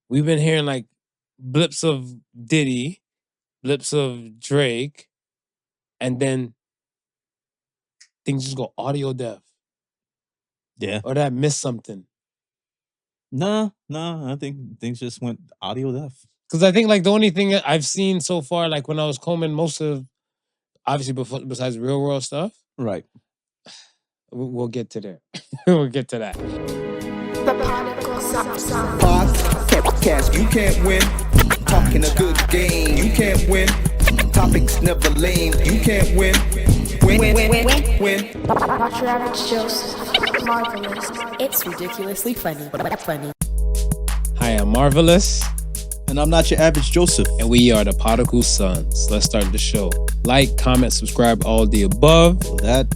we've been hearing like blips of Diddy, blips of Drake, and then things just go audio deaf. Yeah. Or did I miss something? No, I think things just went audio deaf. Because I think like the only thing that I've seen so far, like when I was combing most of, obviously besides real world stuff, Right. we'll get to there. We'll get to that. Podcast, you can't win. Talking a good game, you can't win. Topics never lame, you can't win. Win. Watch your average Joseph. Marvelous. It's ridiculously funny. Hi, I'm Marvelous. And I'm not your average Joseph. And we are the Podical Sons. Let's start the show. Like, comment, subscribe, all the above. All that.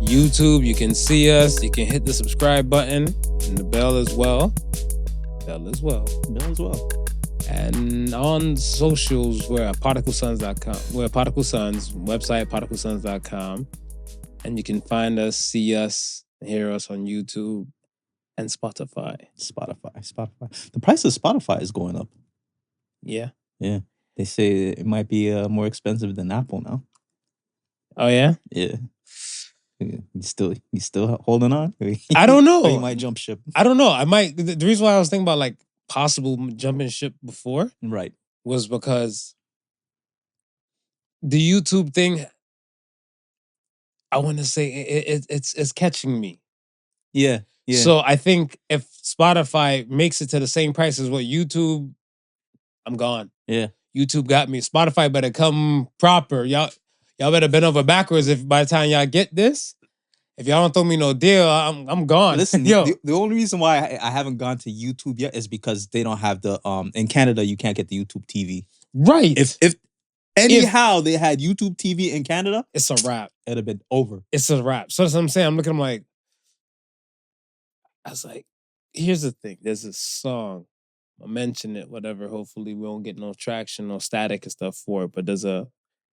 YouTube, you can see us. You can hit the subscribe button and the bell as well. Bell as well. And on socials, we're at podicalsons.com. We're at Podical Sons, website podicalsons.com. And you can find us, see us, hear us on YouTube and Spotify. Spotify. The price of Spotify is going up. Yeah. They say it might be more expensive than Apple now. Oh, yeah? Yeah. You still holding on? I don't know. Or you might jump ship. I don't know. I might. The reason why I was thinking about like possible jumping ship before, right, was because the YouTube thing, I want to say it's catching me. Yeah. So I think if Spotify makes it to the same price as what YouTube, I'm gone. Yeah. YouTube got me. Spotify better come proper. Y'all better bend over backwards if by the time y'all get this. If y'all don't throw me no deal, I'm gone. Listen, yo. The only reason why I haven't gone to YouTube yet is because they don't have the in Canada you can't get the YouTube TV. Right. If they had YouTube TV in Canada, it's a wrap. It'd have been over. It's a wrap. So that's what I'm saying. I'm looking, I'm like, I was like, here's the thing. There's a song. I'll mention it, whatever. Hopefully we won't get no traction, no static and stuff for it. But there's a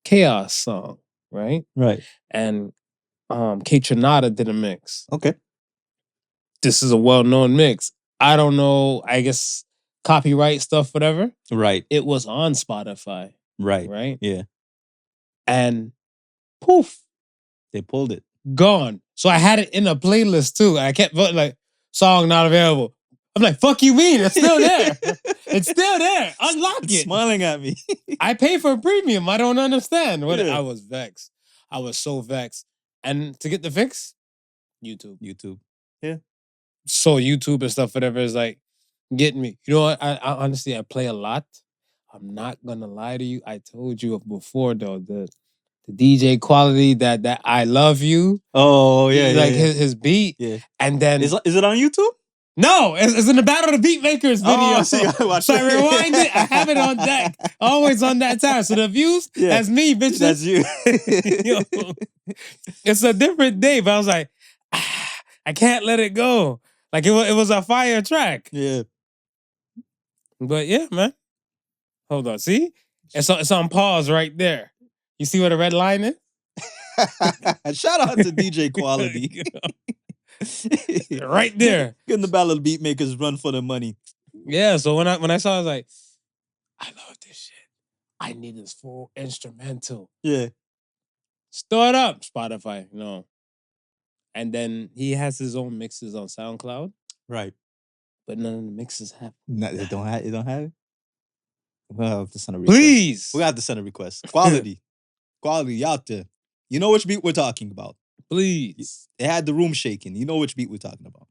Chaos song, right? Right. And K-Tronada did a mix. Okay. This is a well-known mix. I don't know, I guess copyright stuff, whatever. Right. It was on Spotify. Right. Yeah. And poof. They pulled it. Gone. So I had it in a playlist too. I kept voting like, song not available. I'm like, fuck you mean? It's still there. It's still there. Unlock it. Smiling at me. I pay for a premium. I don't understand. Yeah. I was vexed. I was so vexed. And to get the fix, YouTube. Yeah. So YouTube and stuff, whatever, is like getting me. You know what? I honestly, I play a lot. I'm not gonna lie to you. I told you before though, the DJ quality that I Love You. Oh yeah. Like yeah. his beat. Yeah. And then is it on YouTube? No, it's in the Battle of the Beatmakers video. Oh, so I rewind it. I have it on deck. Always on that time. So the views, that's me, bitches. That's you. Yo, it's a different day, but I was like, I can't let it go. Like it was a fire track. Yeah. But yeah, man. Hold on. See? It's on pause right there. You see where the red line is? Shout out to DJ Quality. Right there. Getting the Battle of the Beatmakers run for the money. Yeah, so when I saw it, I was like, I love this shit. I need this full instrumental. Yeah. Start up, Spotify. No. And then he has his own mixes on SoundCloud. Right. But none of the mixes have. No, they don't have it? We'll have to send a request. Please. We have to send a request. Quality out there. You know which beat we're talking about. Please. It had the room shaking. You know which beat we're talking about.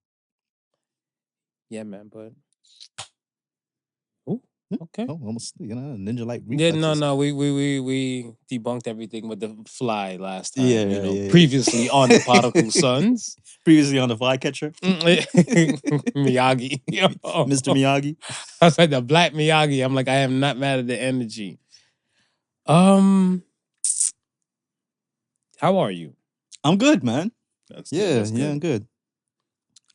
Yeah, man, but... Ooh, okay. Oh, almost, ninja-like reflexes. Yeah, no, we debunked everything with the fly last time. Yeah. Previously on the Podical Sons. Previously on the Flycatcher. Miyagi. Mr. Miyagi. I was like the Black Miyagi. I'm like, I am not mad at the energy. How are you? I'm good, man. That's good. Good. I'm good.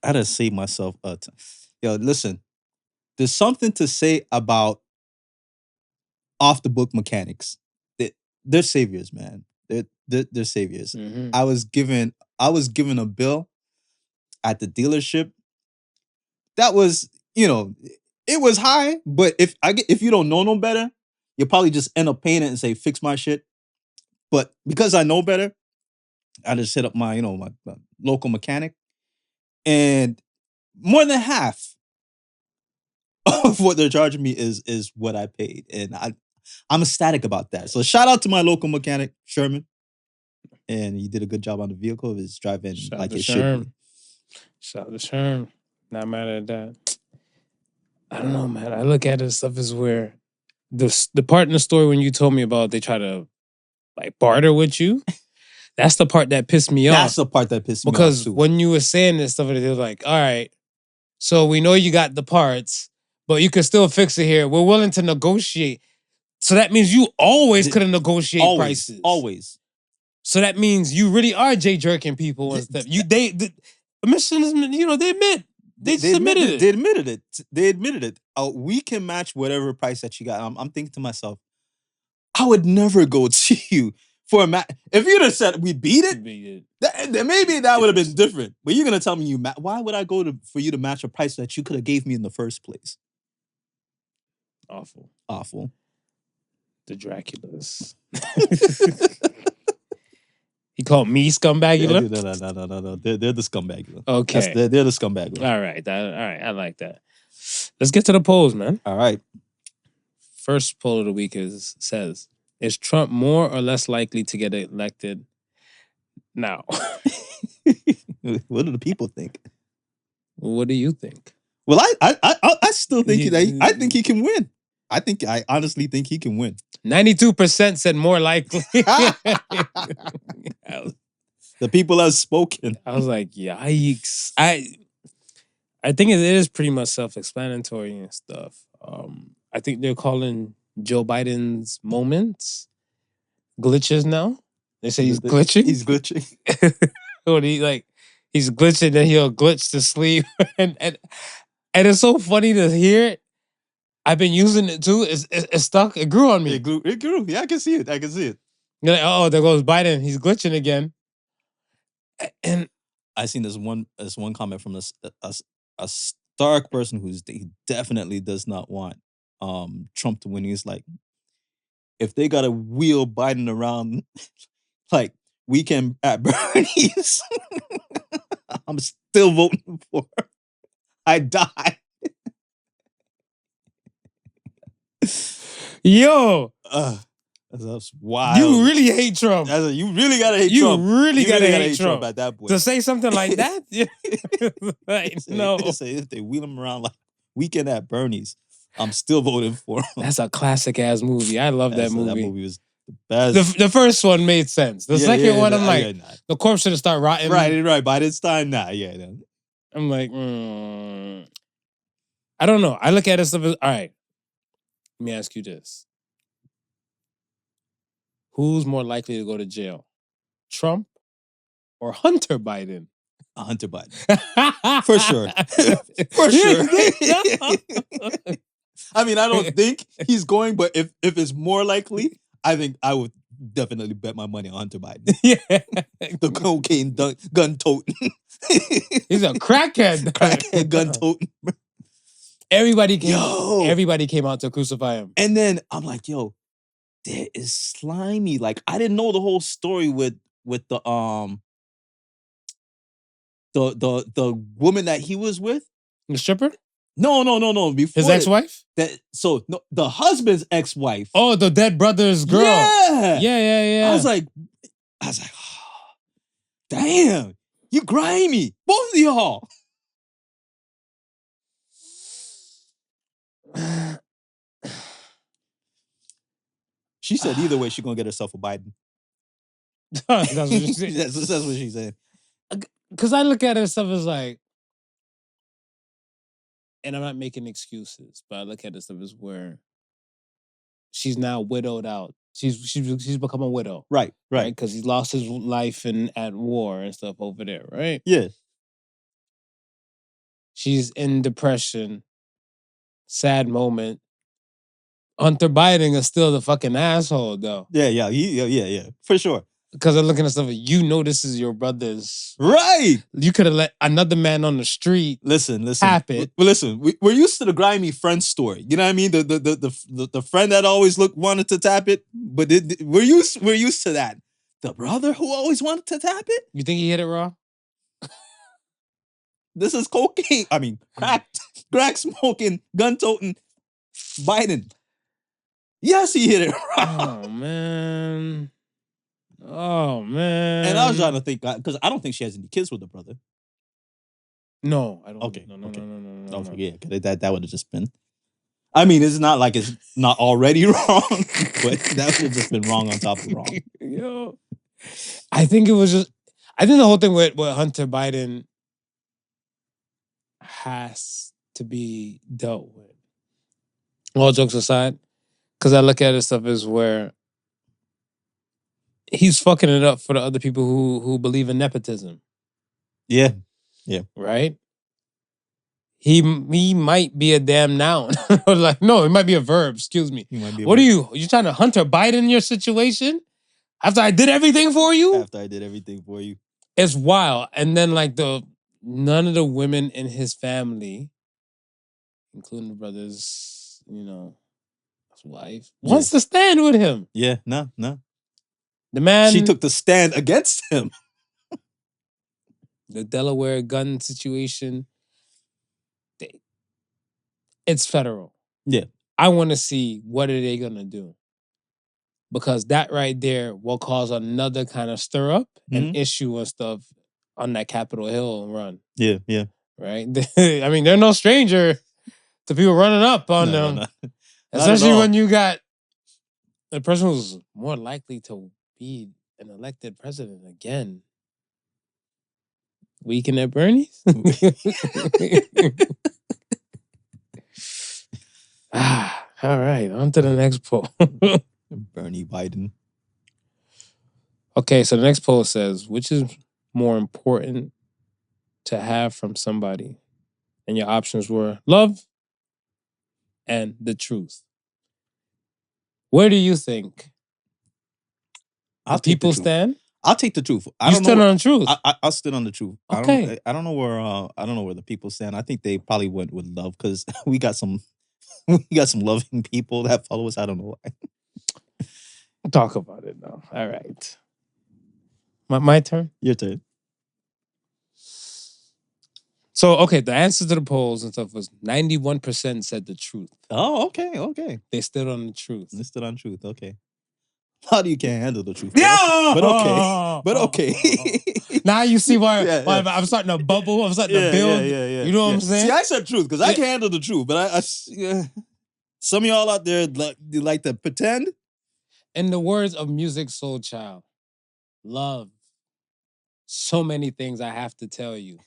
I done saved myself Yo, listen. There's something to say about off-the-book mechanics. They're saviors, man. They're saviors. Mm-hmm. I was given a bill at the dealership. That was, It was high, but if you don't know no better, you'll probably just end up paying it and say, fix my shit. But because I know better, I just hit up my local mechanic, and more than half of what they're charging me is what I paid, and I'm ecstatic about that. So shout out to my local mechanic, Sherman, and he did a good job on the vehicle. It's driving like it should be. Shout out to Sherm. Not mad at that. I don't know, man. I look at it stuff as where the part in the story when you told me about they try to like barter with you. That's the part that pissed me off. That's the part that pissed me off because too. when you were saying this stuff, they were like, "All right, so we know you got the parts, but you can still fix it here. We're willing to negotiate." So that means you always could have negotiated prices. Always. So that means you really are Jay jerking people and stuff. The emissions, they admit. They admitted it. They admitted it. We can match whatever price that you got. I'm thinking to myself, I would never go to you for a match. If you'd have said we beat it, then maybe that would have been different. But you're gonna tell me why would I go for you to match a price that you could have gave me in the first place? Awful. The Draculas. He called me scumbagula? No. They're the scumbagula. Okay. They're the scumbagula. All right. I like that. Let's get to the polls, man. All right. First poll of the week says, is Trump more or less likely to get elected now? What do the people think? What do you think? Well, I still think I think he can win. I honestly think he can win. 92% said more likely. The people have spoken. I was like, yikes. I think it is pretty much self-explanatory and stuff. I think they're calling Joe Biden's moments glitches now. They say he's glitching. He's glitching. He's glitching, then he'll glitch to sleep. and it's so funny to hear it. I've been using it too. It's stuck. It grew on me. It grew. Yeah, I can see it. You're like, oh, there goes Biden. He's glitching again. And I seen this one comment from a stark person he definitely does not want Trump to win. He's like, if they gotta wheel Biden around like weekend at Bernie's, I'm still voting for her. I die. Yo, that's wild. You really hate Trump. You really gotta hate Trump. You really gotta hate Trump at that point. To say something like that? No. If they wheel him around like weekend at Bernie's, I'm still voting for him. That's a classic ass movie. I love that movie. That movie was the best. The first one made sense. The second one, I'm like, the corpse should have started rotting. Right. By this time, I'm like, I don't know. I look at it stuff as, all right, let me ask you this. Who's more likely to go to jail? Trump or Hunter Biden? Hunter Biden. For sure. For sure. I mean, I don't think he's going, but if it's more likely, I think I would definitely bet my money on Hunter Biden. Yeah. The cocaine gun toting. He's a crackhead. Crackhead gun toting. Everybody came out to crucify him. And then I'm like, yo, there is slimy. Like, I didn't know the whole story with the woman that he was with. The stripper? No. Before his ex-wife? The husband's ex-wife. Oh, the dead brother's girl. Yeah. I was like, oh, damn, you grimy. Both of y'all. She said either way, she's gonna get herself a Biden. That's what she said. That's what she said. Because I look at her stuff as like, and I'm not making excuses, but I look at it stuff as where she's now widowed out. She's become a widow. Right. Because he's lost his life at war and stuff over there, right? Yeah. She's in depression. Sad moment. Hunter Biden is still the fucking asshole, though. Yeah. For sure. because I'm looking at stuff. You know this is your brother's. Right. You could have let another man on the street. Listen. Tap it. Listen, we're used to the grimy friend story. You know what I mean? The friend that always wanted to tap it, but we're used to that. The brother who always wanted to tap it. You think he hit it raw? This is cocaine. I mean, crack smoking, gun toting Biden. Yes, he hit it raw. Oh man. Oh man. And I was trying to think because I don't think she has any kids with the brother. No, I don't. Okay. No. Oh, yeah, that would have just been. I mean, it's not like it's not already wrong, but that would have just been wrong on top of wrong. Yo, I think it was just. I think the whole thing with Hunter Biden has to be dealt with. All jokes aside, because I look at it stuff as where he's fucking it up for the other people who believe in nepotism. Yeah. Right? He might be a damn noun. Like, no, it might be a verb. Excuse me. What are you? Are you trying to Hunter Biden your situation? After I did everything for you? After I did everything for you. It's wild. And then like none of the women in his family, including the brother's, his wife, wants to stand with him. Yeah, no. The man. She took the stand against him. The Delaware gun situation. It's federal. Yeah. I want to see what are they going to do. Because that right there will cause another kind of stir up and issue and stuff on that Capitol Hill run. Yeah. Right? I mean, they're no stranger to people running up on them. No. Especially when you got the person who's more likely to be an elected president again. Weekend at Bernie's? All right, on to the next poll. Bernie Biden. Okay, so the next poll says, which is more important to have from somebody? And your options were love and the truth. Where do you think people stand? I'll take the truth. You stood on the truth. I'll stand on the truth. Okay. I don't know where the people stand. I think they probably went with love because we got some loving people that follow us. I don't know why. Talk about it now. All right. My turn? Your turn. So, okay, the answers to the polls and stuff was 91% said the truth. Oh, okay. They stood on the truth. They stood on truth, okay. How do you can't handle the truth? Yeah! But okay. Now you see why I'm starting to bubble. I'm starting to build. Yeah. You know what I'm saying? See, I said truth because I can handle the truth. But I some of y'all out there like to pretend. In the words of Music Soul Child, love. So many things I have to tell you.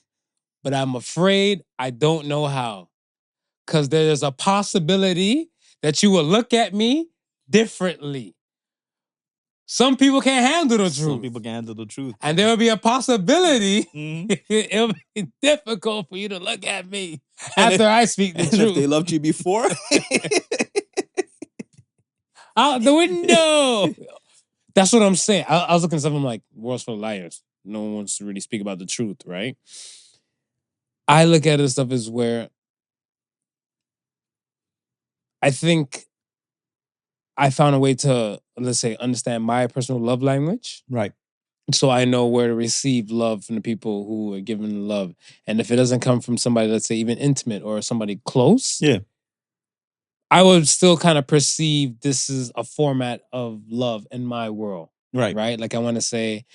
But I'm afraid I don't know how. Because there's a possibility that you will look at me differently. Some people can't handle the truth. Some people can't handle the truth. And there will be a possibility it'll be difficult for you to look at me after I speak the truth. If they loved you before? Out the window! That's what I'm saying. I was looking at something like World's Full of Liars. No one wants to really speak about the truth, right? I look at it stuff as where I think I found a way to, let's say, understand my personal love language. Right. So I know where to receive love from the people who are giving love. And if it doesn't come from somebody, let's say, even intimate or somebody close, I would still kind of perceive this is a format of love in my world. Right? Like I want to say,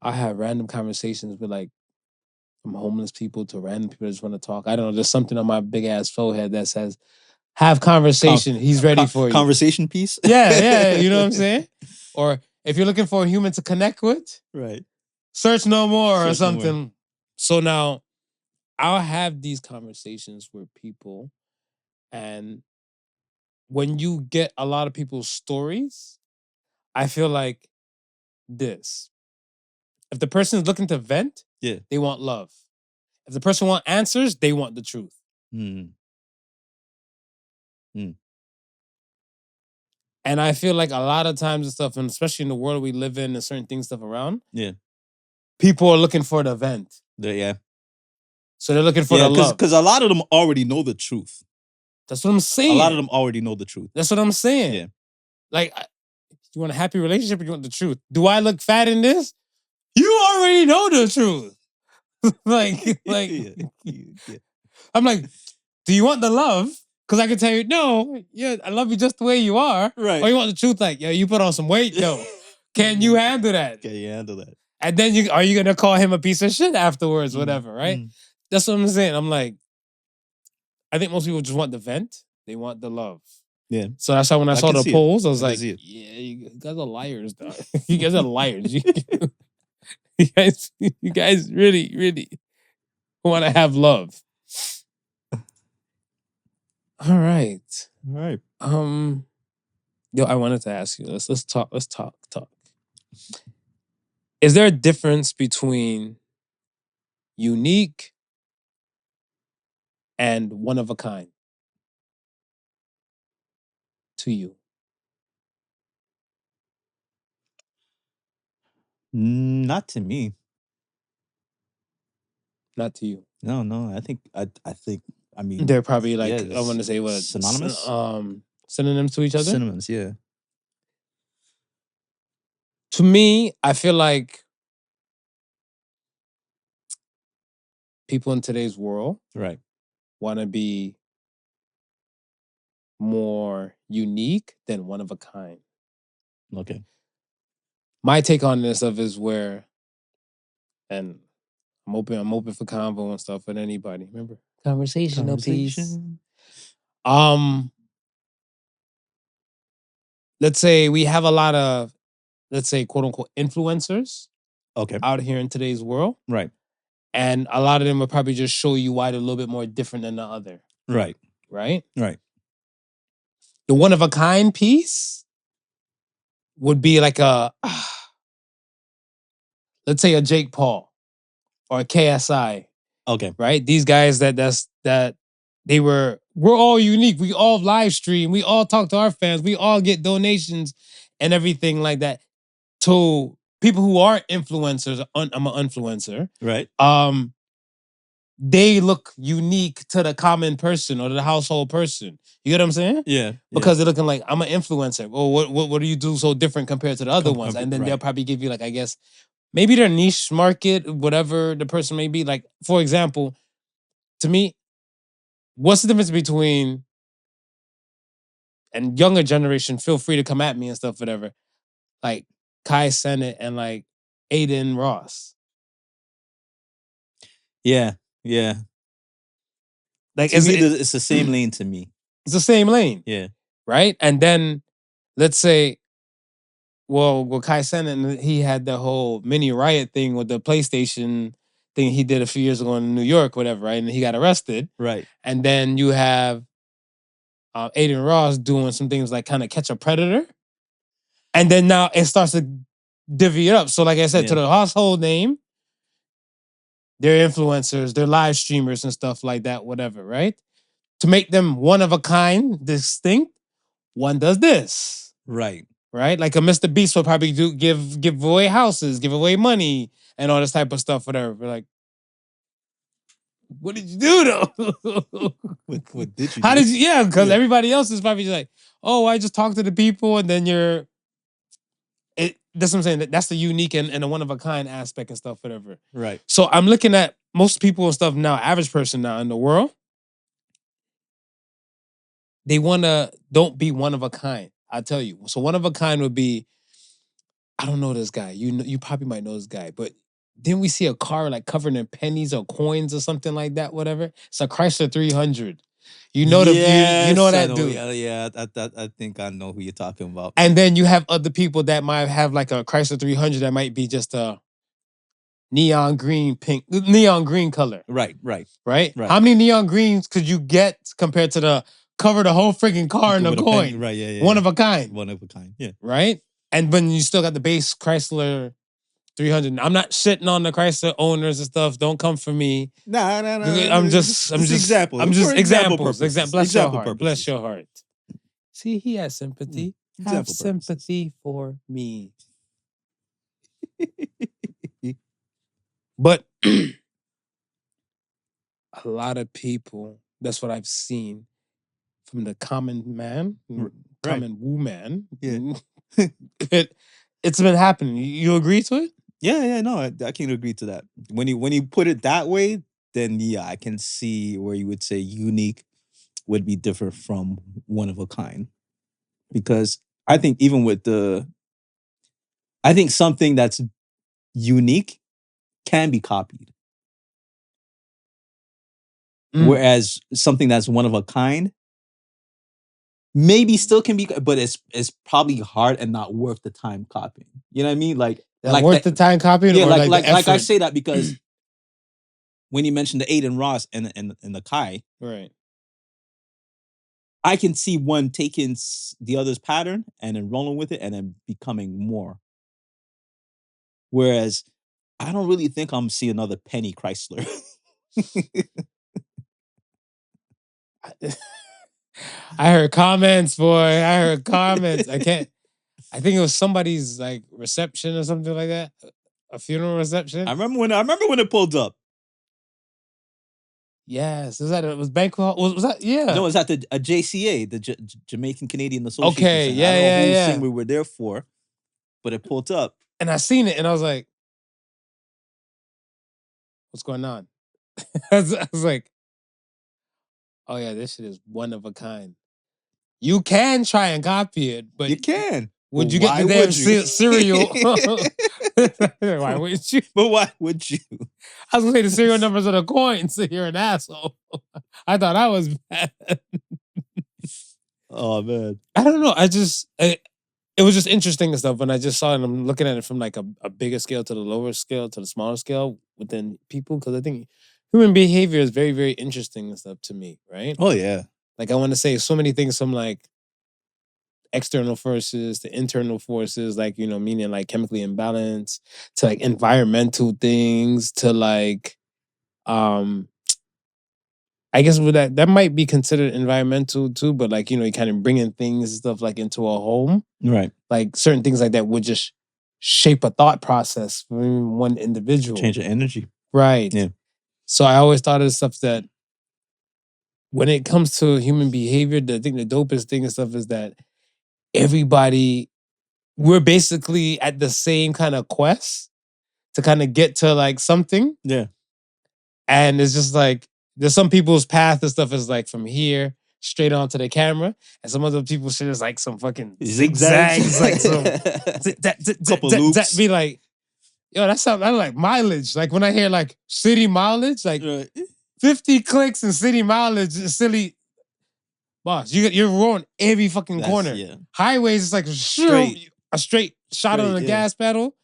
I have random conversations with like from homeless people to random people that just want to talk. I don't know. There's something on my big ass forehead that says, have conversation. He's ready for you. Conversation piece? Yeah. You know what I'm saying? Or if you're looking for a human to connect with, right? Search no more or something. So now I'll have these conversations with people. And when you get a lot of people's stories, I feel like this. If the person is looking to vent, they want love. If the person wants answers, they want the truth. And I feel like a lot of times and stuff, and especially in the world we live in and certain things stuff around, people are looking for the event. Yeah. So they're looking for the love. Because a lot of them already know the truth. That's what I'm saying. A lot of them already know the truth. That's what I'm saying. Yeah. Like, you want a happy relationship or you want the truth? Do I look fat in this? You already know the truth. Yeah. I'm like, do you want the love? Because I can tell you, no, yeah, I love you just the way you are. Right. Or you want the truth, like, yo, you put on some weight, though. Can you handle that? Can you handle that? And then are you gonna call him a piece of shit afterwards, whatever, right? That's what I'm saying. I'm like, I think most people just want the vent. They want the love. Yeah. So that's how when I saw the polls, I was like, yeah, you guys are liars, dog. You guys are liars. You guys really, really want to have love. All right. Yo, I wanted to ask you. Let's talk. Is there a difference between unique and one of a kind to you? Not to me. Not to you. No. I think. I mean, they're probably like, I want to say what, synonymous. Synonyms to each other. Synonyms, yeah. To me, I feel like people in today's world, right, want to be more unique than one of a kind. Okay. My take on this stuff is where, and I'm open for convo and stuff with anybody. Remember, conversational piece. Let's say we have a lot of, let's say, quote unquote, influencers. Okay. Out here in today's world. Right. And a lot of them will probably just show you why they're a little bit more different than the other. Right. Right? Right. The one of a kind piece would be like a, let's say a Jake Paul or a KSI. Okay. Right? These guys we're all unique. We all live stream. We all talk to our fans. We all get donations and everything like that. To people who aren't influencers, I'm an influencer. Right. They look unique to the common person or the household person. You get what I'm saying? Yeah. Because they're looking like, I'm an influencer. Well, what do you do so different compared to the other ones? And then they'll probably give you, like, I guess, maybe their niche market, whatever the person may be. Like, for example, to me, what's the difference between, and younger generation, feel free to come at me and stuff, whatever, like Kai Cenat and like Aiden Ross. Yeah. Like, it's the same lane to me. It's the same lane. Yeah. Right? And then, let's say, with Kai Cenat, he had the whole mini riot thing with the PlayStation thing he did a few years ago in New York, whatever, right? And he got arrested. Right. And then you have Aiden Ross doing some things like kind of Catch a Predator. And then now it starts to divvy it up. So like I said, to the household name, they're influencers, they're live streamers and stuff like that, whatever, right? To make them one of a kind, distinct, one does this. Right. Right? Like a Mr. Beast will probably give away houses, give away money, and all this type of stuff, whatever. But like, what did you do though? What did you How do? did you? Yeah, because everybody else is probably just like, oh, I just talked to the people, and then that's what I'm saying. That's the unique and the one of a kind aspect and stuff, whatever. Right. So I'm looking at most people and stuff now, average person now in the world, they don't be one of a kind. I tell you. So one of a kind would be, I don't know this guy. You probably might know this guy, but didn't we see a car like covered in pennies or coins or something like that? Whatever. It's a Chrysler 300. You know you know that dude. Yeah, I think I know who you're talking about. And then you have other people that might have like a Chrysler 300 that might be just a neon green color. Right. How many neon greens could you get compared to the cover the whole freaking car in a coin? Right, yeah. One of a kind. One of a kind, yeah. Right? And when you still got the base Chrysler 300. I'm not shitting on the Chrysler owners and stuff. Don't come for me. No. I'm just examples. I'm just examples. Bless your example heart. purposes. Bless your heart. See, he has sympathy. Have Example sympathy for me. But a lot of people, that's what I've seen from the common man, common woman. Yeah. It's been happening. You agree to it? Yeah, no, I can agree to that. When you put it that way, then yeah, I can see where you would say unique would be different from one of a kind. Because I think even with I think something that's unique can be copied. Whereas something that's one of a kind maybe still can be, but it's probably hard and not worth the time copying. You know what I mean? Like worth the time copying? Yeah, or like the effort? I say that because when you mentioned the Aiden Ross and the Kai, right, I can see one taking the other's pattern and then rolling with it and then becoming more. Whereas I don't really think I'm seeing another Penny Chrysler. I heard comments, boy. I heard comments. I think it was somebody's like reception or something like that. A funeral reception. I remember when it pulled up. Yes, it was banquet hall. Was that? Yeah. No, it was at the JCA, the Jamaican Canadian Association. Okay, Center. I don't know whose yeah. thing we were there for, but it pulled up. And I seen it, and I was like, "What's going on?" I was like, "Oh yeah, this shit is one of a kind." You can try and copy it, but you can. Would you get the damn cereal? Why would you? But why would you? I was gonna say the serial numbers of the coins. So you're an asshole. I thought I was bad. Oh man, I don't know. It was just interesting and stuff when I just saw it. And I'm looking at it from like a bigger scale to the lower scale to the smaller scale within people, because I think human behavior is very, very interesting and stuff to me, right? Oh yeah. Like I want to say so many things from like external forces to internal forces, like, you know, meaning like chemically imbalanced, to like environmental things, to like I guess with that might be considered environmental too, but like, you know, you kind of bringing things and stuff like into a home. Right. Like certain things like that would just shape a thought process for one individual. Change the energy. Right. Yeah. So I always thought of stuff that when it comes to human behavior, I think the dopest thing and stuff is that we're basically at the same kind of quest to kind of get to like something. Yeah. And it's just like, there's some people's path and stuff is like from here straight onto the camera. And some other people's shit is like some fucking zigzags. Like some couple loops. Be like, yo, that's like mileage. Like when I hear like city mileage, like 50 clicks and city mileage is silly. Boss, you're rolling every fucking corner. Yeah. Highways is like a straight shot on the gas pedal,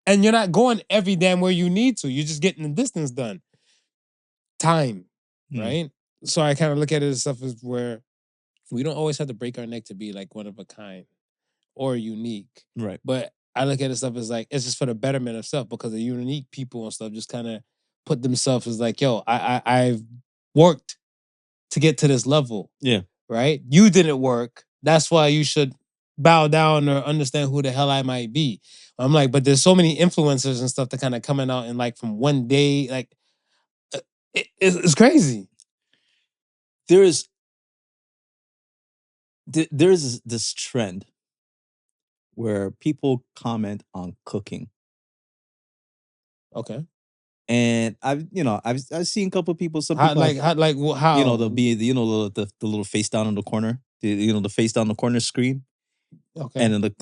and you're not going every damn where you need to. You're just getting the distance done. Time, right? So I kind of look at it as stuff as where we don't always have to break our neck to be like one of a kind or unique. Right. But I look at it stuff as like, it's just for the betterment of self, because the unique people and stuff just kind of put themselves as like, yo, I've worked to get to this level. Yeah. Right? You didn't work. That's why you should bow down or understand who the hell I might be. I'm like, but there's so many influencers and stuff that kind of coming out and like from one day, like it's crazy. There's this trend where people comment on cooking. Okay. And I've seen a couple of people. Some how, people how you know, they'll be the little face down in the corner. The face down the corner screen. Okay. And then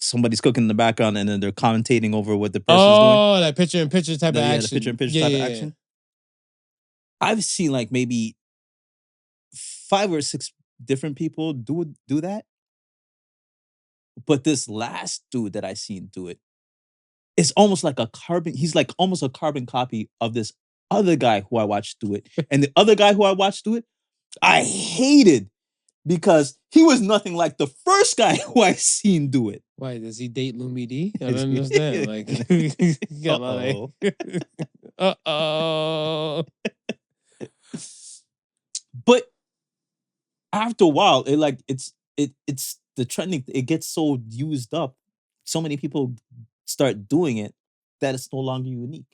somebody's cooking in the background, and then they're commentating over what the person's doing. Oh, that picture-in-picture type of action. The picture-in-picture type of action. I've seen like maybe 5 or 6 different people do that. But this last dude that I seen do it, it's almost like he's like almost a carbon copy of this other guy who I watched do it. And the other guy who I watched do it, I hated, because he was nothing like the first guy who I seen do it. Why, does he date Lumi D? I don't understand. Like, uh-oh. But after a while, it's the trending, it gets so used up. So many people start doing it that it's no longer unique.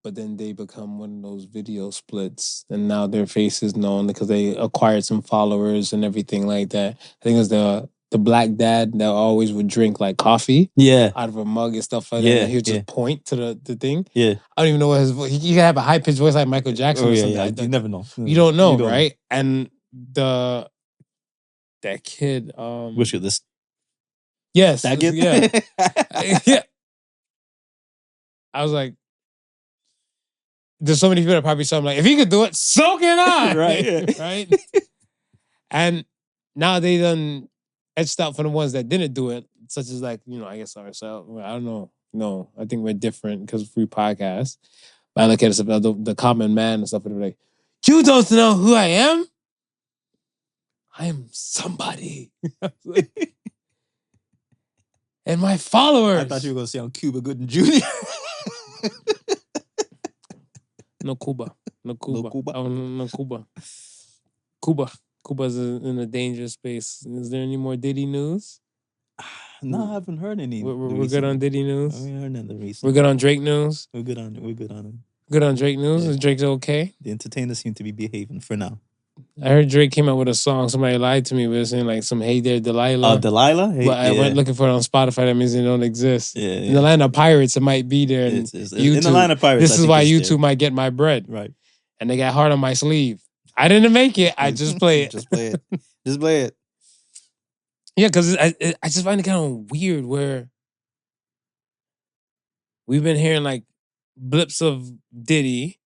But then they become one of those video splits, and now their face is known because they acquired some followers and everything like that. I think it was the black dad that always would drink like coffee Yeah. out of a mug and stuff like that. Yeah, And he would just yeah. point to the thing. Yeah. I don't even know what his voice. He could have a high pitched voice like Michael Jackson Oh or yeah, something. yeah. You never know. You don't know, You don't know. right? And that kid. Which of this? Yes. That kid? Yeah. Yeah. I was like, there's so many people that probably saw him like, if he could do it, so can I. Right. Yeah. Right. And now they done etched out for the ones that didn't do it, such as like, I guess ourselves. I don't know. No, I think we're different because we podcast. But I look at it, the common man and stuff, and they're like, you don't know who I am? I am somebody. And my followers. I thought you were going to say on Cuba Gooding Jr. No Cuba. No Cuba? Oh, no Cuba. Cuba's in a dangerous space. Is there any more Diddy news? No, I haven't heard any. We're good on Diddy news. I haven't heard nothing recently. We're good on Drake news. We're good on it. Good on Drake news. Yeah. Is Drake okay? The entertainers seem to be behaving for now. I heard Drake came out with a song. Somebody lied to me. But saying like some "Hey there, Delilah." Oh, Delilah? Hey, But I went looking for it on Spotify. That means it don't exist. Yeah, In the land of pirates, it might be there. It's YouTube. in the line of pirates. This is why YouTube might get my bread. Right. And they got hard on my sleeve. I didn't make it. I just play it. Just play it. Just play it. Yeah, because I just find it kind of weird where we've been hearing like blips of Diddy,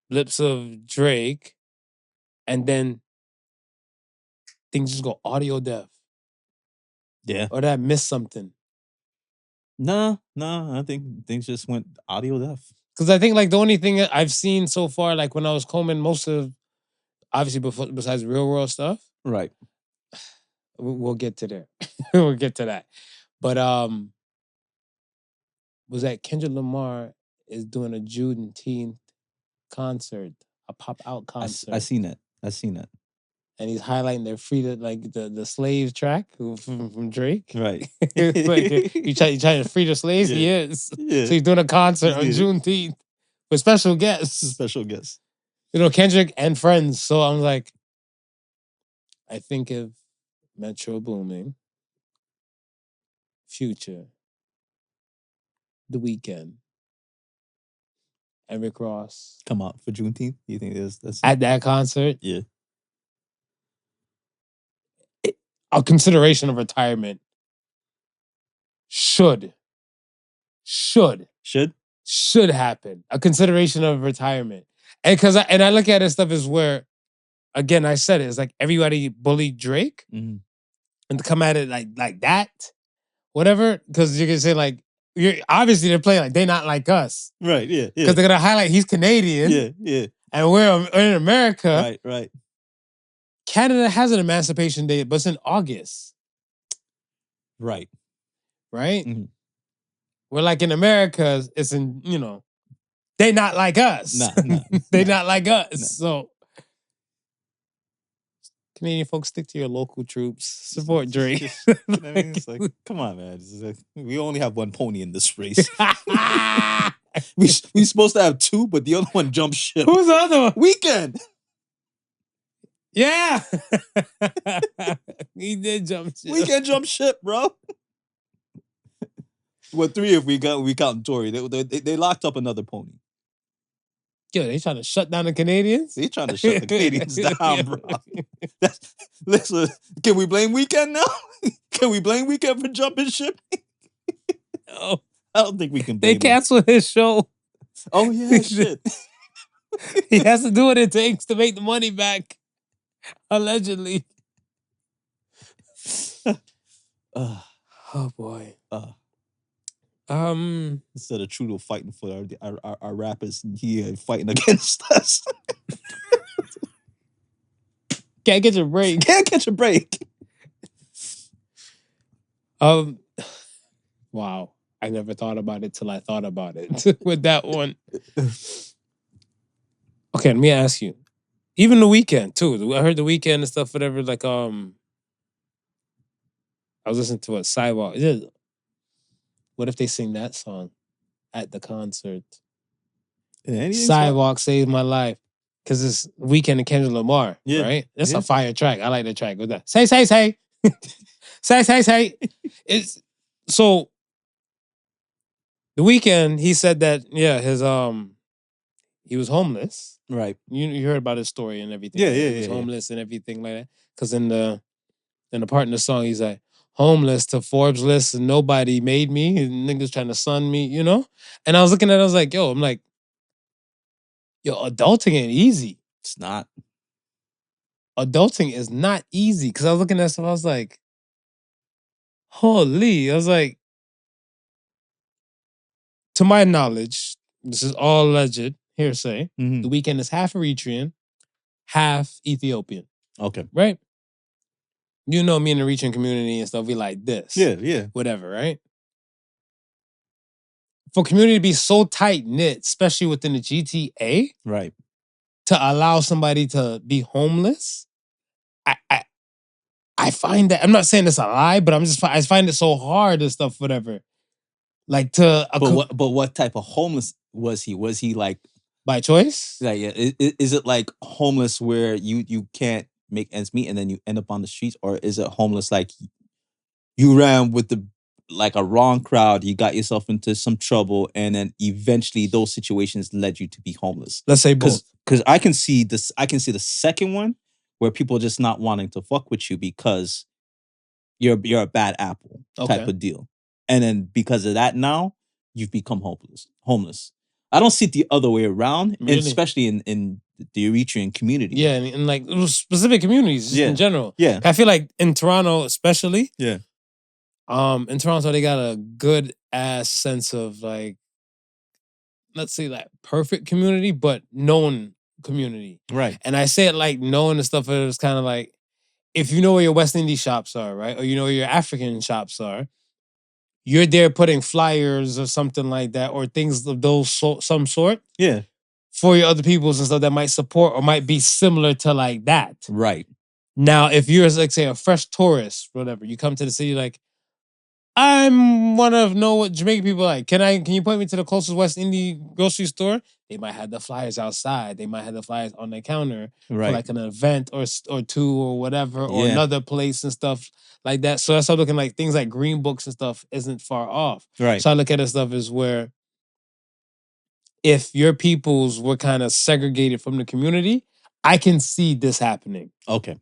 blips of Drake, and then things just go audio deaf. Yeah. Or did I miss something? No, I think things just went audio deaf. Because I think like the only thing I've seen so far, like when I was combing most of, obviously besides real world stuff, Right. we'll get to there. We'll get to that. But was that Kendrick Lamar is doing a Juneteenth concert, a pop-out concert. I seen that. And he's highlighting their freedom, like the slave track from Drake. Right. Like, you trying to free the slaves? Yeah. He is. Yeah. So he's doing a concert on Yeah. Juneteenth with special guests. Special guest. Kendrick and friends. So I'm like, I think of Metro Booming, Future, The Weeknd, and Rick Ross Come out for Juneteenth. You think that's at that concert. Yeah. A consideration of retirement should happen. A consideration of retirement. And I look at it stuff as where, again, I said it, it's like everybody bullied Drake Mhm. and to come at it like that, whatever, because you can say like, obviously they're playing like they're not like us. Right, yeah. Because they're gonna highlight he's Canadian. Yeah. And we're in America. Right. Canada has an emancipation day, but it's in August. Right. Right? Mhm. We're like in America, it's in, they not like us. Nah. They not like us. Nah. So Canadian folks, stick to your local troops. Support Drake. You know what I mean? It's like, come on, man. It's like, we only have one pony in this race. we supposed to have two, but the other one jumped ship. Who's the other one? Weekend. Yeah. He did jump ship. Weekend jump ship, bro. Well, three if we count Tory. They locked up another pony. Yo, they trying to shut down the Canadians? They trying to shut the Canadians down, bro. Listen, can we blame Weekend now? Can we blame Weekend for jumping ship? No. I don't think we can blame They canceled his show. Oh, yeah, shit. He has to do what it takes to make the money back. Allegedly. Oh, boy. Instead of Trudeau fighting for our rappers here fighting against us. Can't get your break. Can't catch a break. Wow. I never thought about it till I thought about it with that one. Okay, let me ask you. Even The Weeknd too. I heard The Weeknd and stuff, whatever, like I was listening to a Sidewalk. What if they sing that song at the concert? Sidewalk saved my life. Because it's Weekend and Kendrick Lamar, right? That's a fire track. I like that track with that. Say. say. It's so the Weekend, he said that, his he was homeless. Right. You heard about his story and everything. Yeah, right? yeah, He was yeah, homeless and everything like that. Because in the part in the song, he's like, homeless to Forbes list and nobody made me. And niggas trying to sun me, you know? And I was looking at it, I was like, yo, adulting ain't easy. It's not. Adulting is not easy. Because I was looking at stuff, I was like, holy. I was like, to my knowledge, this is all alleged hearsay. Mhm. The Weeknd is half Eritrean, half Ethiopian. Okay. Right? You know me in the Eritrean community and stuff, we like this. Yeah. Whatever, right? For community to be so tight-knit, especially within the GTA, right, to allow somebody to be homeless, I find that, I'm not saying it's a lie, but I find it so hard and stuff, whatever. Like but what type of homeless was he? Was he like by choice? Like, is it like homeless where you can't make ends meet and then you end up on the streets, or is it homeless like you ran with a wrong crowd, you got yourself into some trouble, and then eventually those situations led you to be homeless? Let's say both. Because I can see this. I can see the second one where people are just not wanting to fuck with you because you're a bad apple type of deal, and then because of that now you've become homeless. I don't see it the other way around, Really? especially in the Eritrean community. Yeah, and like specific communities just in general. Yeah. I feel like in Toronto especially. Yeah. In Toronto they got a good ass sense of like, let's say like perfect community, but known community. Right. And I say it like known and stuff, it's kind of like, if you know where your West Indies shops are, right? Or you know where your African shops are, you're there putting flyers or something like that, or things of some sort. Yeah. For your other peoples and stuff that might support or might be similar to like that. Right. Now, if you're like, say, a fresh tourist, whatever, you come to the city like, I'm one of know what Jamaican people like. Can you point me to the closest West Indian grocery store? They might have the flyers outside. They might have the flyers on the counter for like an event or two or whatever, or another place and stuff like that. So that's how looking like things like green books and stuff isn't far off. Right. So I look at it stuff as where if your peoples were kind of segregated from the community, I can see this happening. Okay.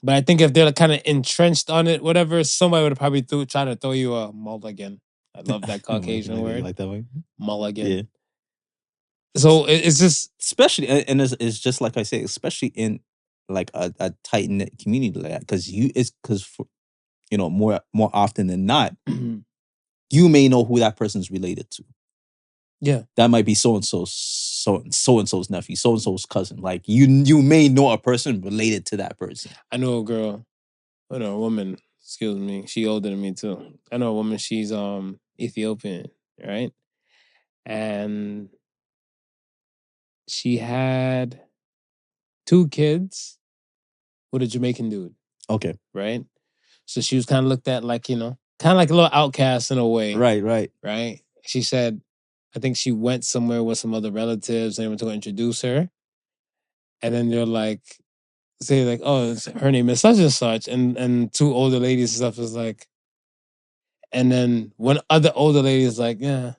But I think if they're kind of entrenched on it, whatever, somebody would have probably try to throw you a mulligan. I love that Caucasian word. Like that way? Mulligan. Yeah. So it's just... Especially, and it's just like I say, especially in like a tight-knit community like that, because more often than not, you may know who that person's related to. Yeah. That might be so-and-so's nephew, so-and-so's cousin. Like, you may know a person related to that person. I know a woman, excuse me, she older than me too. I know a woman, she's Ethiopian, right? And she had 2 kids with a Jamaican dude. Okay. Right? So she was kind of looked at like, kind of like a little outcast in a way. Right. She said, I think she went somewhere with some other relatives and they went to introduce her. And then they're like, say like, oh, her name is such and such. And 2 older ladies and stuff is like, and then one other older lady is like, yeah,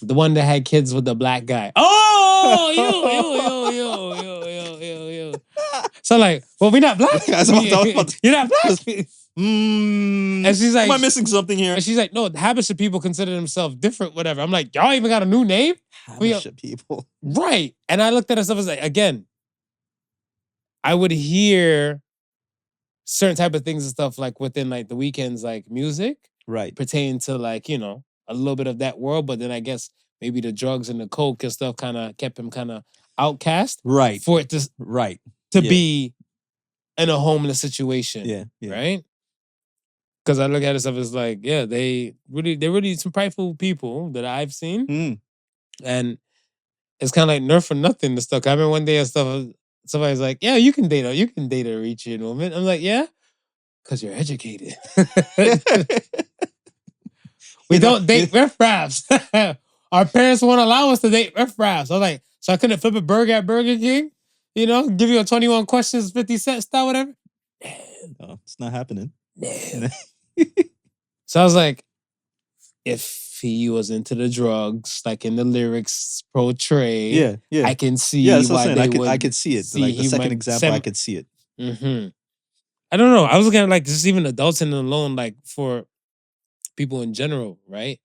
the one that had kids with the black guy. Oh, yo. So like, well, we're not black. You're not black. And she's like, am I missing something here? And she's like, no, Habesha people consider themselves different, whatever. I'm like, y'all even got a new name? Habesha people. Right. And I looked at her stuff as like, again, I would hear certain type of things and stuff like within like the Weeknd's like music. Right. Pertaining to like, a little bit of that world. But then I guess maybe the drugs and the coke and stuff kind of kept him kind of outcast. Right. For it to be in a homeless situation. Yeah. Right? Because I look at it stuff as like, yeah, they're really some prideful people that I've seen. And it's kind of like nerf for nothing and stuff. I remember one day and stuff, somebody's like, yeah, you can date a Eritrean woman. I'm like, yeah. Because you're educated. We don't date riffraffs. Our parents won't allow us to date riffraffs. I was like, so I couldn't flip a burger at Burger King? You know, give you a 21 questions, 50 cents style, whatever? No, it's not happening. No. So I was like, if he was into the drugs, like in the lyrics portray, I can see why they would. I could see it. Like the second example, I could see it. Mm-hmm. I don't know. I was looking at like just even adults and alone, like for people in general, right?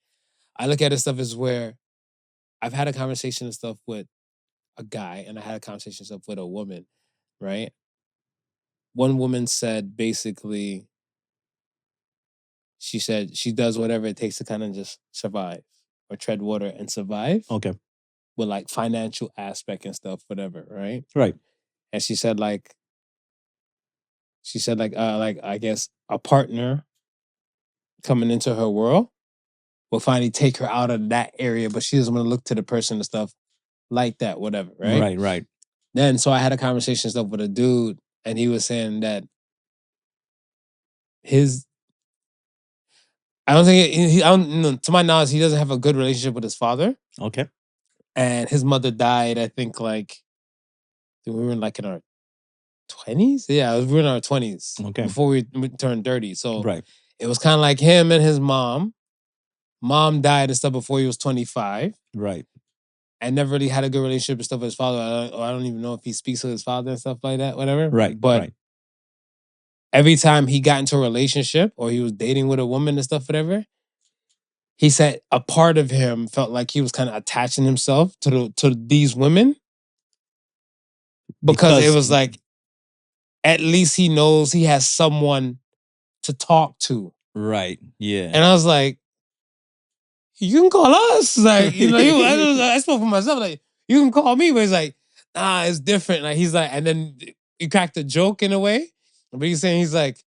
I look at it stuff as where I've had a conversation and stuff with a guy and I had a conversation and stuff with a woman, right? One woman said basically, she said she does whatever it takes to kind of just survive or tread water and survive. Okay. With like financial aspect and stuff, whatever, right? Right. And she said like I guess a partner coming into her world will finally take her out of that area, but she doesn't want to look to the person and stuff like that, whatever, right? Right. Then, so I had a conversation and stuff with a dude, and he was saying that I don't think, to my knowledge, he doesn't have a good relationship with his father. Okay. And his mother died, I think, like, we were in like in our 20s? Yeah, we were in our 20s. Okay. Before we turned 30. So right. It was kind of like him and his mom. Mom died and stuff before he was 25. Right. And never really had a good relationship and stuff with his father. I don't even know if he speaks with his father and stuff like that, whatever. Right. But every time he got into a relationship or he was dating with a woman and stuff, whatever, he said a part of him felt like he was kind of attaching himself to these women because it was like, at least he knows he has someone to talk to. Right. Yeah. And I was like, you can call us. Like, you know, I spoke for myself. Like, you can call me. But he's like, nah, it's different. Like, he's like, and then he cracked a joke in a way. But he's saying, he's like,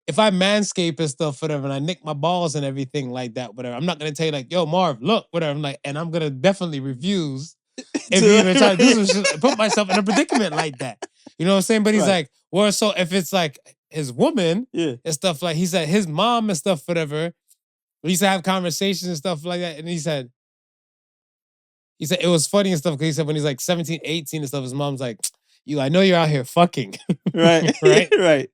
if I manscape and stuff, whatever, and I nick my balls and everything like that, whatever, I'm not going to tell you like, yo, Marv, look, whatever. I'm like, and I'm going to definitely refuse if you even try to do some shit, put myself in a predicament like that. You know what I'm saying? But he's like, well, so if it's like his woman and stuff like, he said his mom and stuff, whatever, we used to have conversations and stuff like that. And he said it was funny and stuff because he said when he's like 17, 18 and stuff, his mom's like, I know you're out here fucking. Right. Right.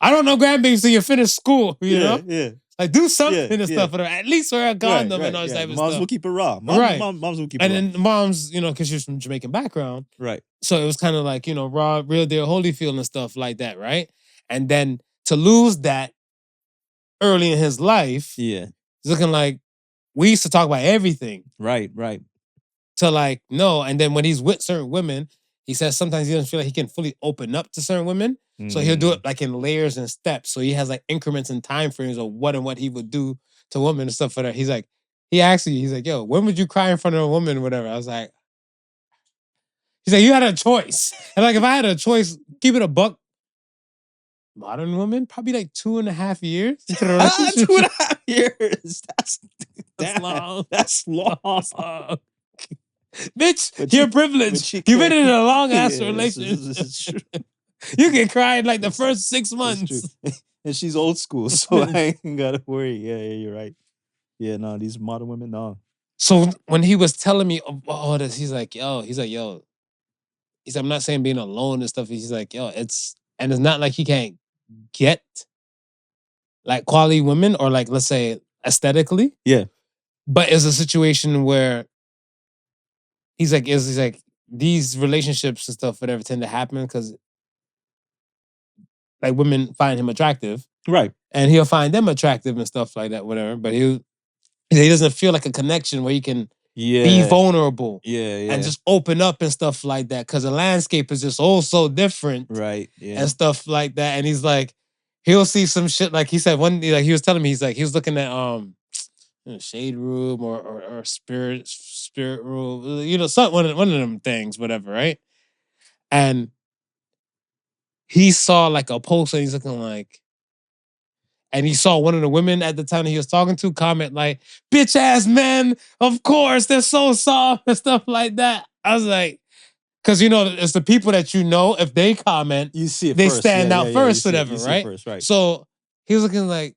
I don't know grandbaby till you finish school, you know? Yeah. Like do something and stuff. Whatever. At least wear a condom and all this type of stuff. Moms will keep it raw. Moms will keep it raw. And then the moms, you know, because she's from Jamaican background. Right. So it was kind of like, you know, raw, real deal Holyfield and stuff like that, right? And then to lose that early in his life, it's looking like we used to talk about everything. Right. To like, no. And then when he's with certain women, he says sometimes he doesn't feel like he can fully open up to certain women. So he'll do it like in layers and steps. So he has like increments and time frames of what and what he would do to women and stuff like that. He's like, he's like, yo, when would you cry in front of a woman or whatever? I was like, he's like, you had a choice. And like, if I had a choice, keep it a buck, modern woman, probably like 2.5 years. 2.5 years. That's long. That's long. Bitch, you're privileged. You've been in a long ass relationship. This is true. You can cry in like the first 6 months. And she's old school, so I ain't gotta worry. Yeah, you're right. Yeah, no, these modern women, no. So when he was telling me all this, he's like, yo, I'm not saying being alone and stuff. He's like, yo, it's not like he can't get like quality women or like, let's say aesthetically. Yeah. But it's a situation where he's like, these relationships and stuff, whatever, tend to happen because like women find him attractive. Right. And he'll find them attractive and stuff like that, whatever. But he doesn't feel like a connection where he can be vulnerable. And just open up and stuff like that. Because the landscape is just all so different. Right. Yeah. And stuff like that. And he's like, he'll see some shit. Like he said one day, like he was telling me, he's like, he was looking at Shade Room or Spirit Room, you know, one of them things, whatever, right? And he saw like a post and he's looking like, and he saw one of the women at the time that he was talking to comment like, bitch ass men, of course, they're so soft and stuff like that. I was like, Because it's the people that if they comment, You see it they first. stand out first, whatever, you see right? it first, right? So he was looking like,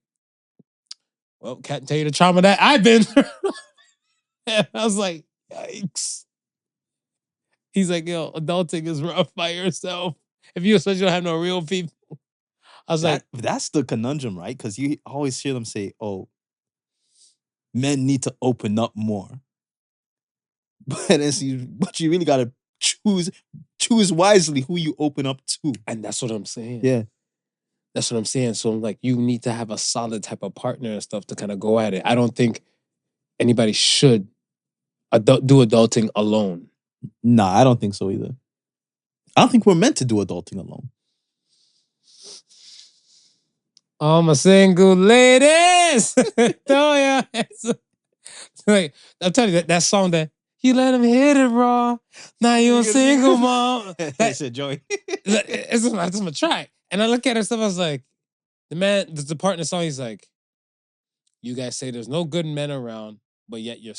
well, can't tell you the trauma that I've been through. And I was like, yikes. He's like, yo, adulting is rough by yourself. If you especially don't have no real people. I was like, that's the conundrum, right? Because you always hear them say, oh, men need to open up more. But you really gotta choose wisely who you open up to. and that's what I'm saying. Yeah. That's what I'm saying. So I'm like, you need to have a solid type of partner and stuff to kind of go at it. I don't think anybody should do adulting alone. Nah, I don't think so either. I don't think we're meant to do adulting alone. All my single ladies. Oh yeah. Like, I'm telling you that song that you let him hit it raw. Now you're a single mom. That's it, Joey. It's my track. And I look at her stuff, I was like, the partner in the song, he's like, you guys say there's no good men around, but yet you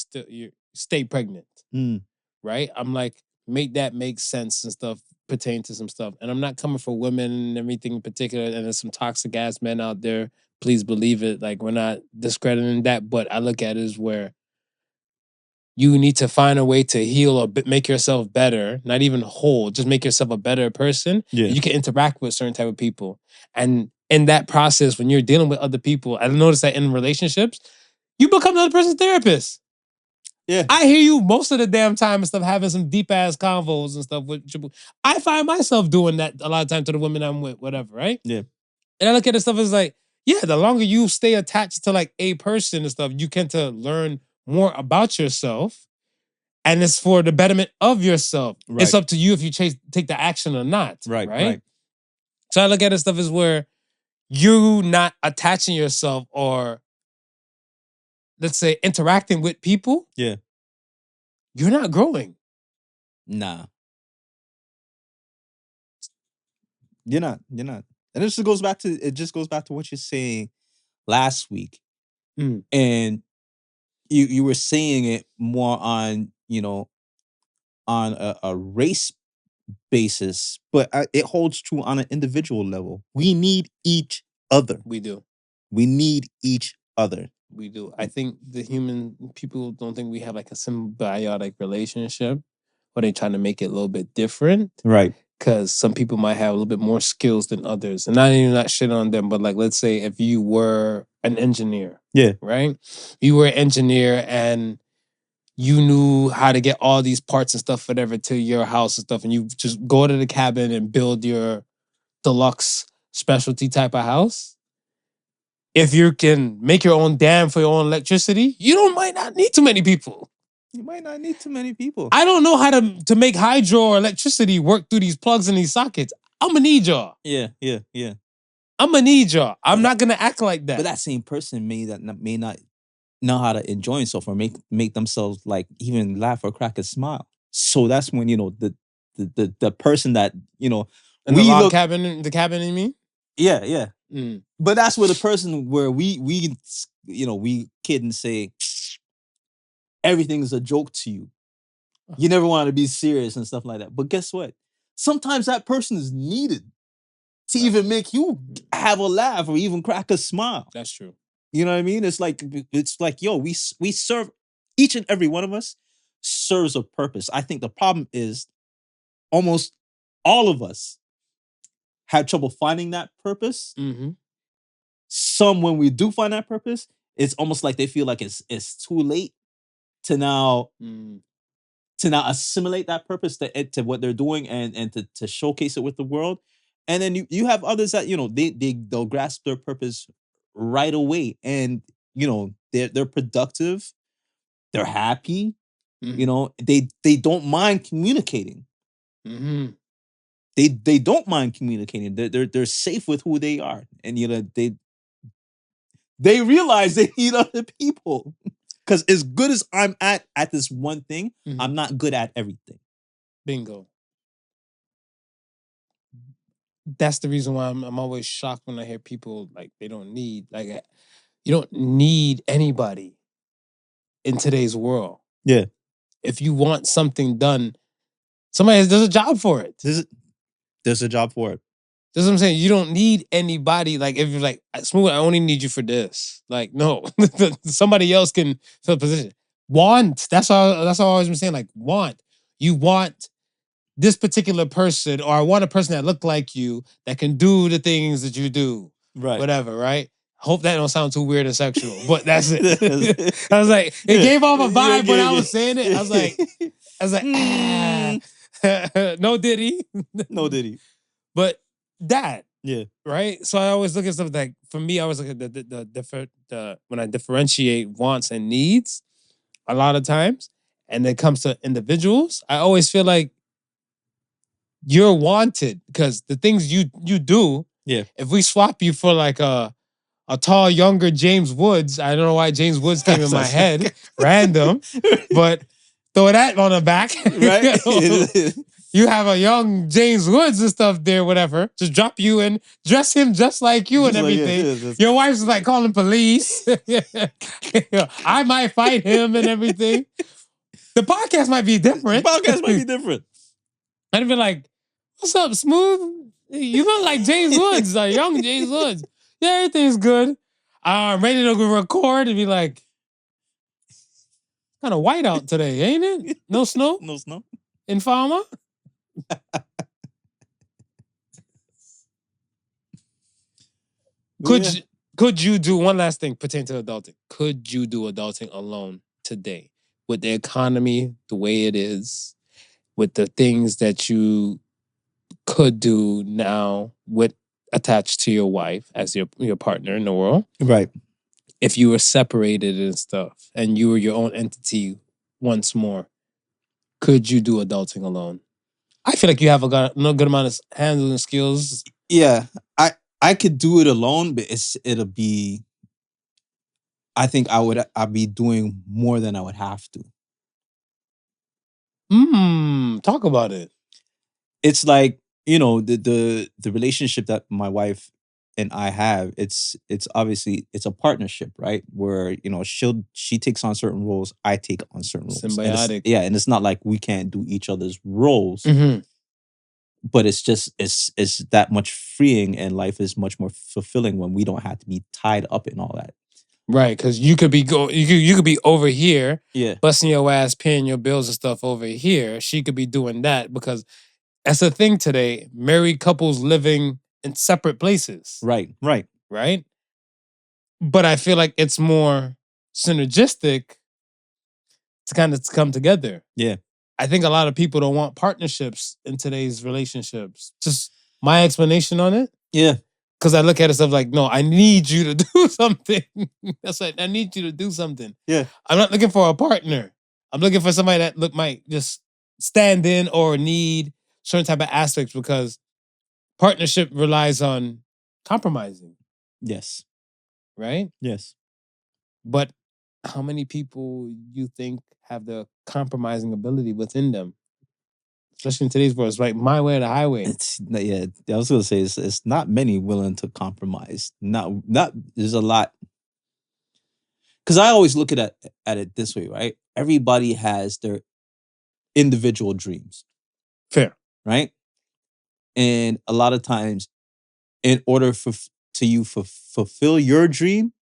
stay pregnant. Right? I'm like, make sense and stuff pertain to some stuff. And I'm not coming for women and everything in particular, and there's some toxic ass men out there. Please believe it. Like, we're not discrediting that, but I look at it as where you need to find a way to heal or make yourself better, not even whole, just make yourself a better person. Yeah. You can interact with certain type of people. And in that process, when you're dealing with other people, I noticed that in relationships, you become another person's therapist. Yeah. I hear you most of the damn time and stuff, having some deep ass convos and stuff with I find myself doing that a lot of times to the women I'm with, whatever, right? Yeah. And I look at the stuff as like, yeah, the longer you stay attached to like a person and stuff, you can to learn more about yourself, and it's for the betterment of yourself. Right. It's up to you if you take the action or not. Right. So I look at it stuff as where you not attaching yourself or, let's say, interacting with people. Yeah. You're not growing. Nah. You're not. And it just goes back to what you're saying last week. And you were saying it more on, on a race basis, but it holds true on an individual level. We need each other. We do. We need each other. We do. I think the human people don't think we have like a symbiotic relationship, or they trying to make it a little bit different. Right. Because some people might have a little bit more skills than others. And not even that shit on them, but like, let's say if you were an engineer. Yeah. Right? You were an engineer and you knew how to get all these parts and stuff, whatever, to your house and stuff. And you just go to the cabin and build your deluxe specialty type of house. If you can make your own dam for your own electricity, might not need too many people. You might not need too many people. I don't know how to make hydro or electricity work through these plugs and these sockets. I'm gonna need y'all. Yeah. I'm gonna need y'all. I'm not gonna act like that. But that same person may not know how to enjoy himself or make themselves like even laugh or crack a smile. So that's when the person that in the log cabin, the cabin, you mean? Yeah. But that's where the person where we kid and say everything is a joke to you. You never want to be serious and stuff like that. But guess what? Sometimes that person is needed to even make you have a laugh or even crack a smile. That's true. You know what I mean? It's like, yo, we serve, each and every one of us serves a purpose. I think the problem is almost all of us have trouble finding that purpose. Mm-hmm. Some, when we do find that purpose, it's almost like they feel like it's too late to now assimilate that purpose to what they're doing and to showcase it with the world. And then you have others that they'll grasp their purpose right away, and they're productive, they're happy, they don't mind communicating. Mm-hmm. They don't mind communicating. They're safe with who they are, and they realize they need other people. Because as good as I'm at this one thing, I'm not good at everything. Bingo. That's the reason why I'm always shocked when I hear people like they don't need, like, you don't need anybody in today's world. Yeah. If you want something done, There's a job for it. There's a job for it. That's what I'm saying. You don't need anybody. Like, if you're like, Smooth, I only need you for this. Like, no. Somebody else can fill the position. Want. That's all I've always been saying. Like, want. You want this particular person, or I want a person that look like you that can do the things that you do. Right. Whatever, right? Hope that don't sound too weird and sexual, but that's it. I was like, it gave off a vibe when I was saying it. I was like, no Diddy. No Diddy. But that. Yeah. Right? So I always look at stuff like, for me, I always look at the when I differentiate wants and needs a lot of times, and it comes to individuals, I always feel like you're wanted because the things you do, if we swap you for like a tall, younger James Woods, I don't know why James Woods came in my head, random, but throw that on the back. Right? You have a young James Woods and stuff there, whatever. Just drop you and dress him just like you and everything. Your wife's like calling police. I might fight him and everything. The podcast might be different. I'd be like, what's up, Smooth? You look like James Woods, like young James Woods. Yeah, everything's good. I'm ready to go record and be like, kind of white out today, ain't it? No snow? No snow. In Farmer? Could you do one last thing pertaining to adulting? Could you do adulting alone today with the economy the way it is, with the things that you could do now with attached to your wife as your partner in the world? Right. If you were separated and stuff and you were your own entity once more, could you do adulting alone? I feel like you have a good amount of handling skills. Yeah, I could do it alone, but it'll be. I think I'd be doing more than I would have to. Talk about it. It's like, the relationship that my wife and I have. It's obviously it's a partnership, right? Where she takes on certain roles, I take on certain roles. Symbiotic. And it's not like we can't do each other's roles. Mm-hmm. But it's just it's that much freeing, and life is much more fulfilling when we don't have to be tied up in all that. Right, because you could be you could be over here, busting your ass, paying your bills and stuff over here. She could be doing that because that's the thing today. Married couples living in separate places. Right. But I feel like it's more synergistic to kind of come together. Yeah. I think a lot of people don't want partnerships in today's relationships. Just my explanation on it. Yeah. Because I look at it stuff like, no, I need you to do something. That's right. I need you to do something. Yeah. I'm not looking for a partner. I'm looking for somebody that might just stand in or need certain type of aspects, because partnership relies on compromising. Yes. Right? Yes. But how many people you think have the compromising ability within them? Especially in today's world, it's like my way or the highway. I was gonna say it's not many willing to compromise. Not there's a lot. Because I always look at it this way, right? Everybody has their individual dreams. Fair. Right? And a lot of times, in order to fulfill your dream,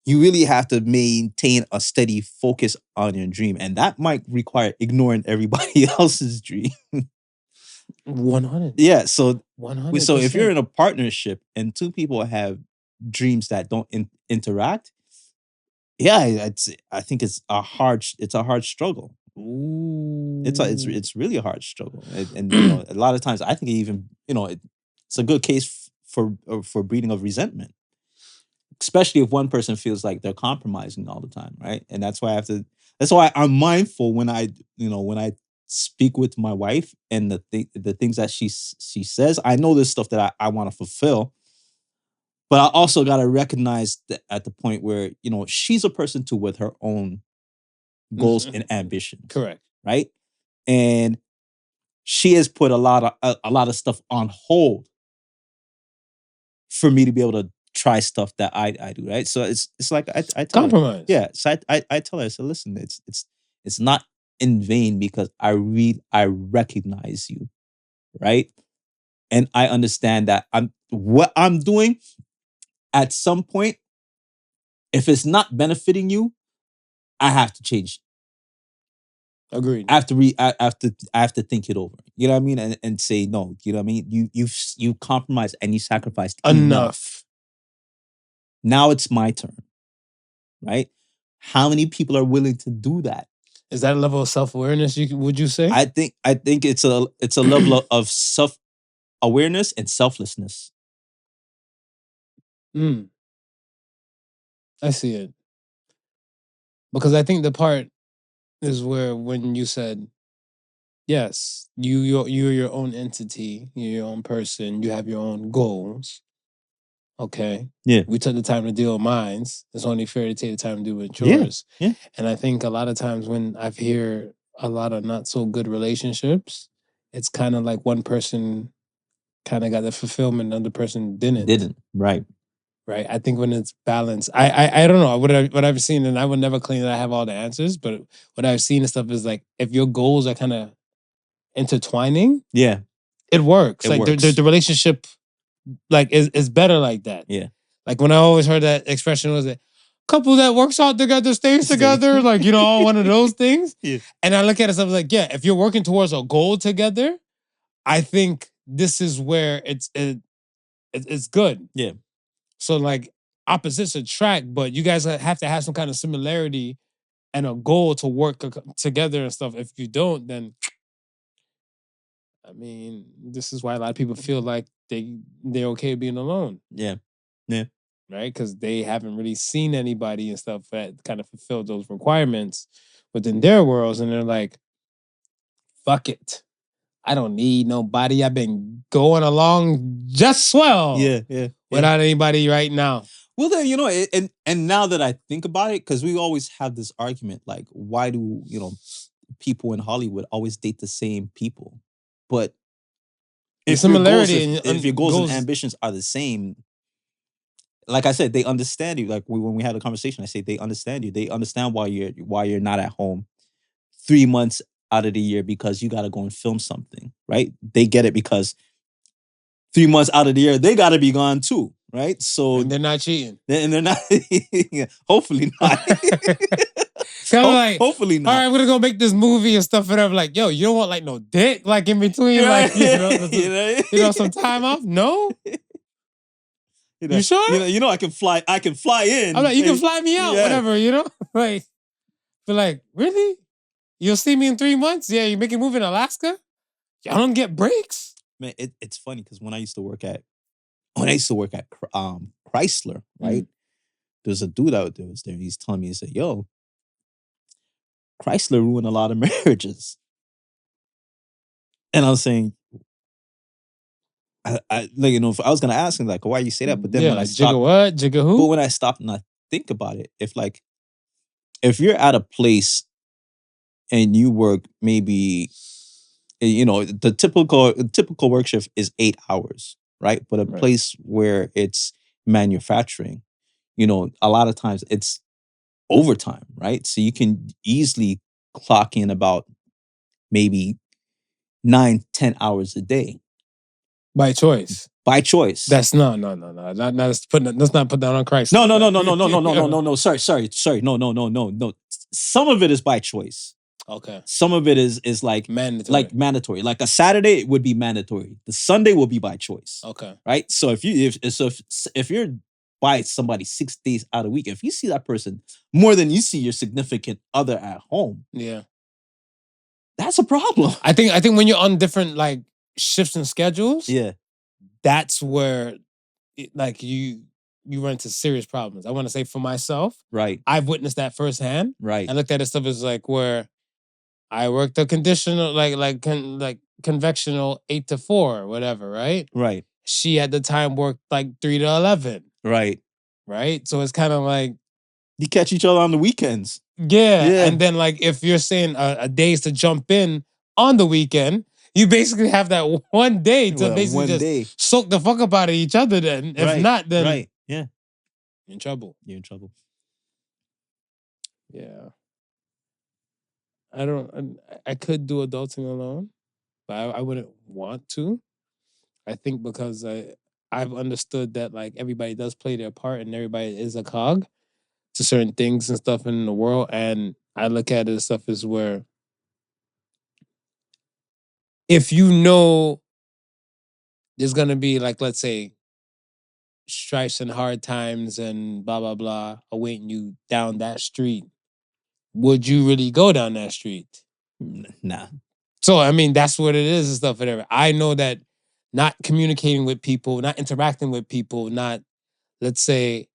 you really have to maintain a steady focus on your dream. And that might require ignoring everybody else's dream. 100. Yeah. So 100%. So if you're in a partnership and two people have dreams that don't interact, I think it's a hard struggle. Ooh. It's really a hard struggle. And a lot of times I think even, it's a good case for breeding of resentment. Especially if one person feels like they're compromising all the time, right? And that's why I'm mindful when I speak with my wife and the things that she says. I know there's stuff that I want to fulfill, but I also got to recognize that at the point where, she's a person too with her own goals and ambitions. Correct. Right? And she has put a lot of stuff on hold for me to be able to try stuff that I do, right? So it's like I tell compromise. Her, yeah. So I tell her, I said, listen, it's not in vain because I recognize you, right? And I understand that what I'm doing at some point, if it's not benefiting you, I have to change. Agreed. I have to think it over. You know what I mean? And say no. You know what I mean? You compromised and you sacrificed enough. Now it's my turn. Right? How many people are willing to do that? Is that a level of self-awareness? Would you say? I think it's a level of self-awareness and selflessness. I see it. Because I think the part is where when you said, yes, you're your own entity, you're your own person, you have your own goals. Okay. Yeah. We took the time to deal with mines. It's only fair to take the time to do with Yeah. yours. Yeah. And I think a lot of times when I've heard a lot of not so good relationships, it's kind of like one person kind of got the fulfillment, the other person didn't. Right. Right. I think when it's balanced, I don't know what I've seen, and I would never claim that I have all the answers, but what I've seen and stuff is like if your goals are kind of intertwining, yeah, it works. It like works. The relationship, like is better like that. Yeah. Like when I always heard that expression was it couple that works out together stays together, like one of those things. Yeah. And I look at it stuff like if you're working towards a goal together, I think this is where it's good. Yeah. So like opposites attract, but you guys have to have some kind of similarity and a goal to work together and stuff. If you don't, then I mean, this is why a lot of people feel like they're okay being alone. Yeah. Yeah. Right? Because they haven't really seen anybody and stuff that kind of fulfill those requirements within their worlds, and they're like, fuck it. I don't need nobody. I've been going along just swell. Yeah. Without anybody right now. Well, then, and now that I think about it, because we always have this argument, like, why do, people in Hollywood always date the same people? But if your goals and ambitions are the same, like I said, they understand you. Like when we had a conversation, I say they understand you. They understand why you're not at home 3 months out of the year because you got to go and film something, right? They get it because 3 months out of the year, they got to be gone too, right? So and they're not cheating. And they're not. Hopefully not. Hopefully not. All right, we're gonna go make this movie and stuff. Whatever. Like, yo, you don't want like no dick like in between, like some time off. No. You sure? I can fly. I can fly in. I'm like, you can fly me out, whatever. Like, but like, really? You'll see me in 3 months? Yeah, you make a movie in Alaska? Y'all don't get breaks? Man, it's funny because when I used to work at Chrysler, right? There's a dude out there was there. He's telling me, he said, "Yo, Chrysler ruined a lot of marriages," and I was saying, I was gonna ask him like, why you say that? But then when I stopped, Jigga who? But when I stopped and I think about it, if you're at a place and you work maybe, the typical work shift is 8 hours, right? But a place where it's manufacturing, a lot of times it's overtime, right? So you can easily clock in about maybe 9-10 hours a day. By choice. That's no. Let's not put that on Christ. No. Sorry. No. Some of it is by choice. Okay. Some of it is like mandatory. Like a Saturday, it would be mandatory. The Sunday will be by choice. Okay. Right. So if you're by somebody 6 days out of the week, if you see that person more than you see your significant other at home, that's a problem. I think when you're on different like shifts and schedules, that's where you run into serious problems. I want to say for myself, right? I've witnessed that firsthand. Right. I looked at it stuff as like where I worked a conditional convectional 8 to 4, whatever, right? Right. She at the time worked like 3 to 11. Right. Right. So it's kind of like you catch each other on the weekends. Yeah. And then like if you're saying a day's to jump in on the weekend, you basically have that one day to basically soak the fuck up out of each other then. If not, then you're in trouble. You're in trouble. Yeah. I don't. I could do adulting alone, but I wouldn't want to. I think because I've understood that like everybody does play their part and everybody is a cog to certain things and stuff in the world, and I look at it as stuff as where if you know there's gonna be like, let's say, strifes and hard times and blah blah blah awaiting you down that street, would you really go down that street? Nah. So I mean, that's what it is and stuff. Whatever. I know that not communicating with people, not interacting with people, not, let's say,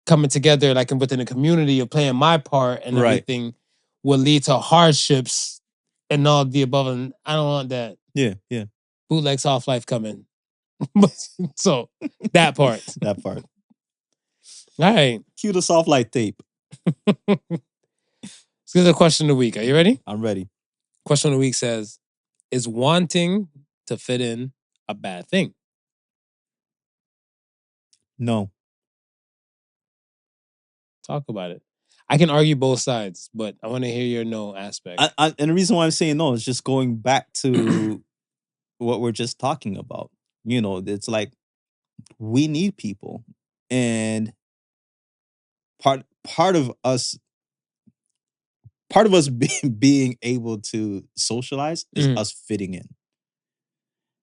coming together like within a community or playing my part and Right. everything will lead to hardships and all the above. And I don't want that. Yeah, yeah. Bootleg soft life coming. So that part. That part. All right. Cue the soft light tape. Let's get the question of the week. Are you ready? I'm ready. Question of the week says, is wanting to fit in a bad thing? No. Talk about it. I can argue both sides, but I want to hear your no aspect. And the reason why I'm saying no is just going back to what we're just talking about. You know, it's like we need people, and part of us being able to socialize is us fitting in.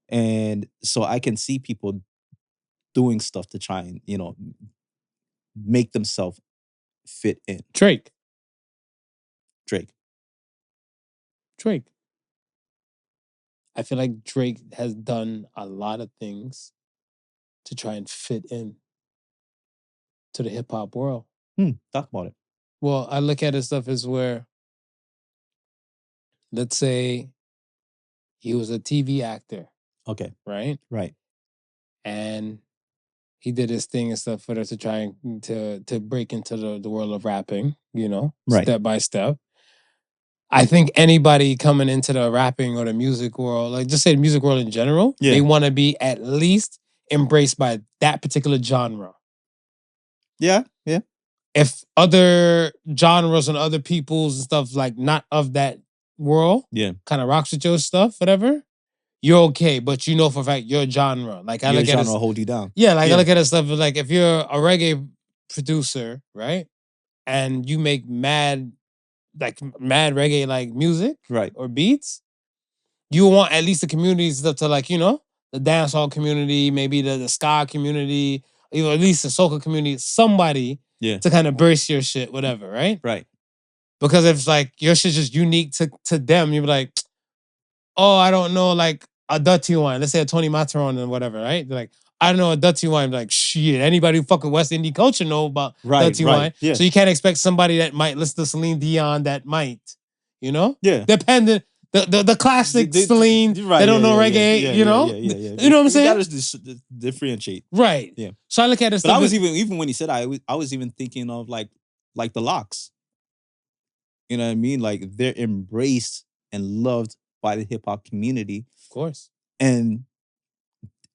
And so I can see people doing stuff to try and, you know, make themselves fit in. Drake. I feel like Drake has done a lot of things to try and fit in to the hip hop world. Talk about it. Well, I look at his stuff as where, let's say, he was a TV actor. Okay. Right? Right. And he did his thing and stuff for us to try and to break into the world of rapping, you know, Right. step by step. I think anybody coming into the rapping or the music world, like just say the music world in general, Yeah. they want to be at least embraced by that particular genre. Yeah, yeah. If other genres and other peoples and stuff like not of that world, Yeah. kind of rocks with your stuff, whatever, you're okay. But you know for a fact your genre. Like I Your look at genre it, hold you down. yeah, like Yeah. I look at it stuff like if you're a reggae producer, right, and you make mad reggae like music, Right. or beats, you want at least the community stuff to like, you know, the dancehall community, maybe the ska community, or at least the soca community, somebody to kind of burst your shit, whatever, right? Right. Because if like your shit's just unique to them, you'd be like, oh, I don't know, like a dirty wine. Let's say a Tony Matterhorn and whatever, right? They're like, I don't know a dirty wine. Like, shit, anybody who fucking West Indian culture know about dirty wine. Yeah. So you can't expect somebody that might listen to Celine Dion that might, you know? Yeah. Dependent, the classic Celine, they don't know reggae, you know? Yeah. You know what I'm saying? You gotta differentiate. Right. Yeah. So I look at it. But I was even when he said I was even thinking of like the Locks. You know what I mean? Like they're embraced and loved by the hip hop community. Of course. And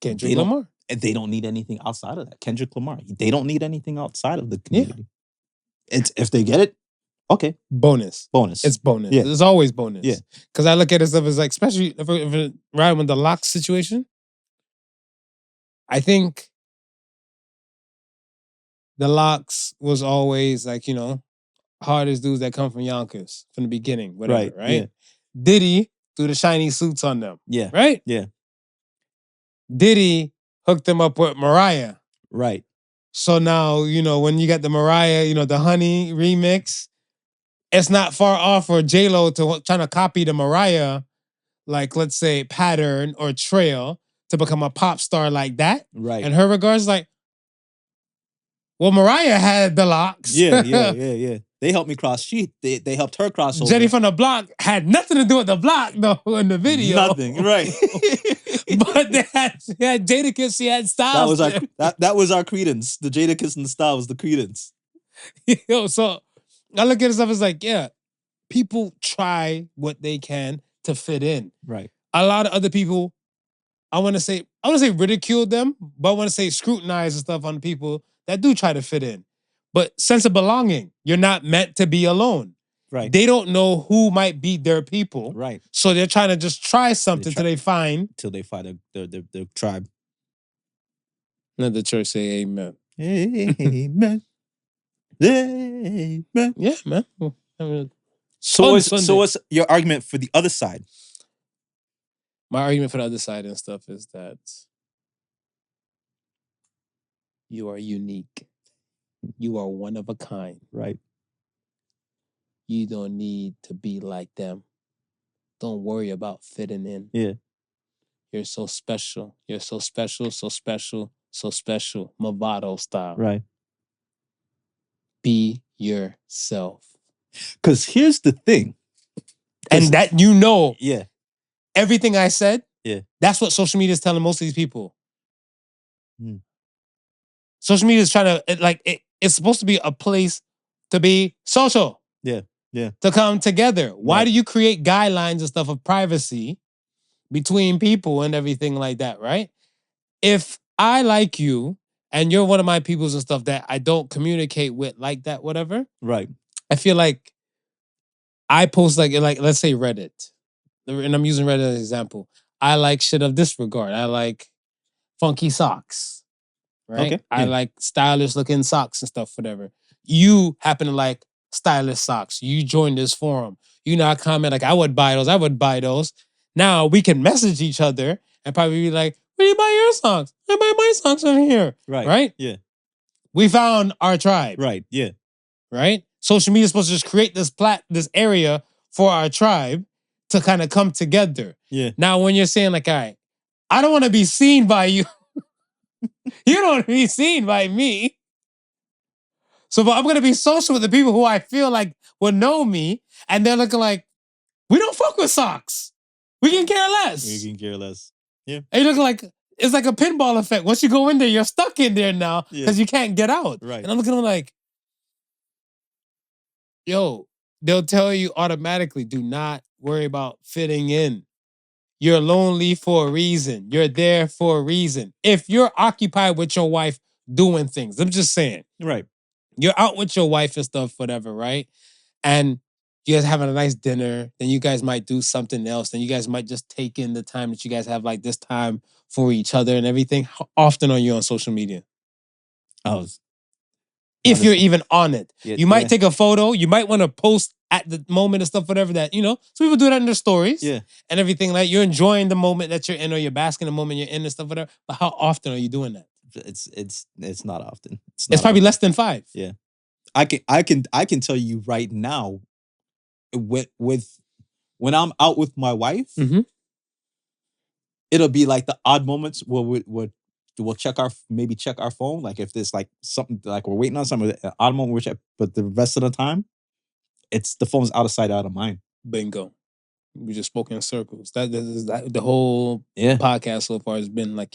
Kendrick Lamar. And they don't need anything outside of that. Kendrick Lamar. They don't need anything outside of the community. It's if they get it, okay. Bonus. It's bonus. Yeah. It's always bonus. Yeah. Because I look at it stuff as like, especially if it right with the Locks situation, I think the Locks was always like, you know, hardest dudes that come from Yonkers from the beginning, whatever, right? Yeah. Diddy threw the shiny suits on them. Yeah. Right? Yeah. Diddy hooked them up with Mariah. Right. So now, you know, when you got the Mariah, you know, the Honey remix, it's not far off for J-Lo to trying to copy the Mariah, like, let's say, pattern or trail to become a pop star like that. Right. In her regards, like, well, Mariah had the Locks. Yeah. They helped me cross. They helped her cross over. Jenny from the Block had nothing to do with the block, though, in the video. Nothing, right. But they had Jadakiss, she had Styles. That was our credence. The Jadakiss and the Style was the credence. Yo, so I look at stuff as like, yeah, people try what they can to fit in. Right. A lot of other people, I want to say ridicule them, but I want to say scrutinize and stuff on people that do try to fit in. But sense of belonging, you're not meant to be alone. Right. They don't know who might be their people. Right. So they're trying to just try something till they find. Till they find the tribe. Let the church say amen. Amen. Amen. Yeah, man. So what's your argument for the other side? My argument for the other side and stuff is that you are unique. You are one of a kind. Right. You don't need to be like them. Don't worry about fitting in. Yeah. You're so special. You're so special, so special, so special. Movado style. Right. Be yourself. Because here's the thing. And that yeah. Everything I said, yeah. That's what social media is telling most of these people. Mm. Social media is trying to, it's supposed to be a place to be social. Yeah. Yeah. To come together. Why do you create guidelines and stuff of privacy between people and everything like that, right? If I like you and you're one of my peoples and stuff that I don't communicate with like that, whatever. Right. I feel like I post like let's say Reddit. And I'm using Reddit as an example. I like shit of this regard. I like funky socks. Right? Okay. I like stylish looking socks and stuff, whatever. You happen to like stylish socks. You join this forum. You know, I comment like, I would buy those. Now we can message each other and probably be like, where do you buy your socks? I buy my socks from here. Right. Right? Yeah. We found our tribe. Right. Yeah. Right? Social media is supposed to just create this area for our tribe to kind of come together. Yeah. Now, when you're saying like, all right, I don't want to be seen by you. You don't want to be seen by me. So but I'm going to be social with the people who I feel like will know me. And they're looking like, we don't fuck with socks. We can care less. You can care less. Yeah. And you look like, it's like a pinball effect. Once you go in there, you're stuck in there now because you can't get out. Right. And I'm looking at them like, yo, they'll tell you automatically, do not worry about fitting in. You're lonely for a reason. You're there for a reason. If you're occupied with your wife doing things, I'm just saying. Right. You're out with your wife and stuff, whatever, right? And you guys having a nice dinner. Then you guys might do something else. Then you guys might just take in the time that you guys have like this time for each other and everything. How often are you on social media? If you're even on it. You might take a photo. You might want to post at the moment and stuff, whatever that, so people do that in their stories and everything. Like you're enjoying the moment that you're in or you're basking the moment you're in and stuff, whatever. But how often are you doing that? It's not often. It's probably less than 5. Yeah. I can tell you right now with when I'm out with my wife, it'll be like the odd moments where we'll check our phone. Like if there's like something like we're waiting on something, an odd moment we check, but the rest of the time, it's the phone's out of sight, out of mind. Bingo. We just spoke in circles. That the whole podcast so far has been like,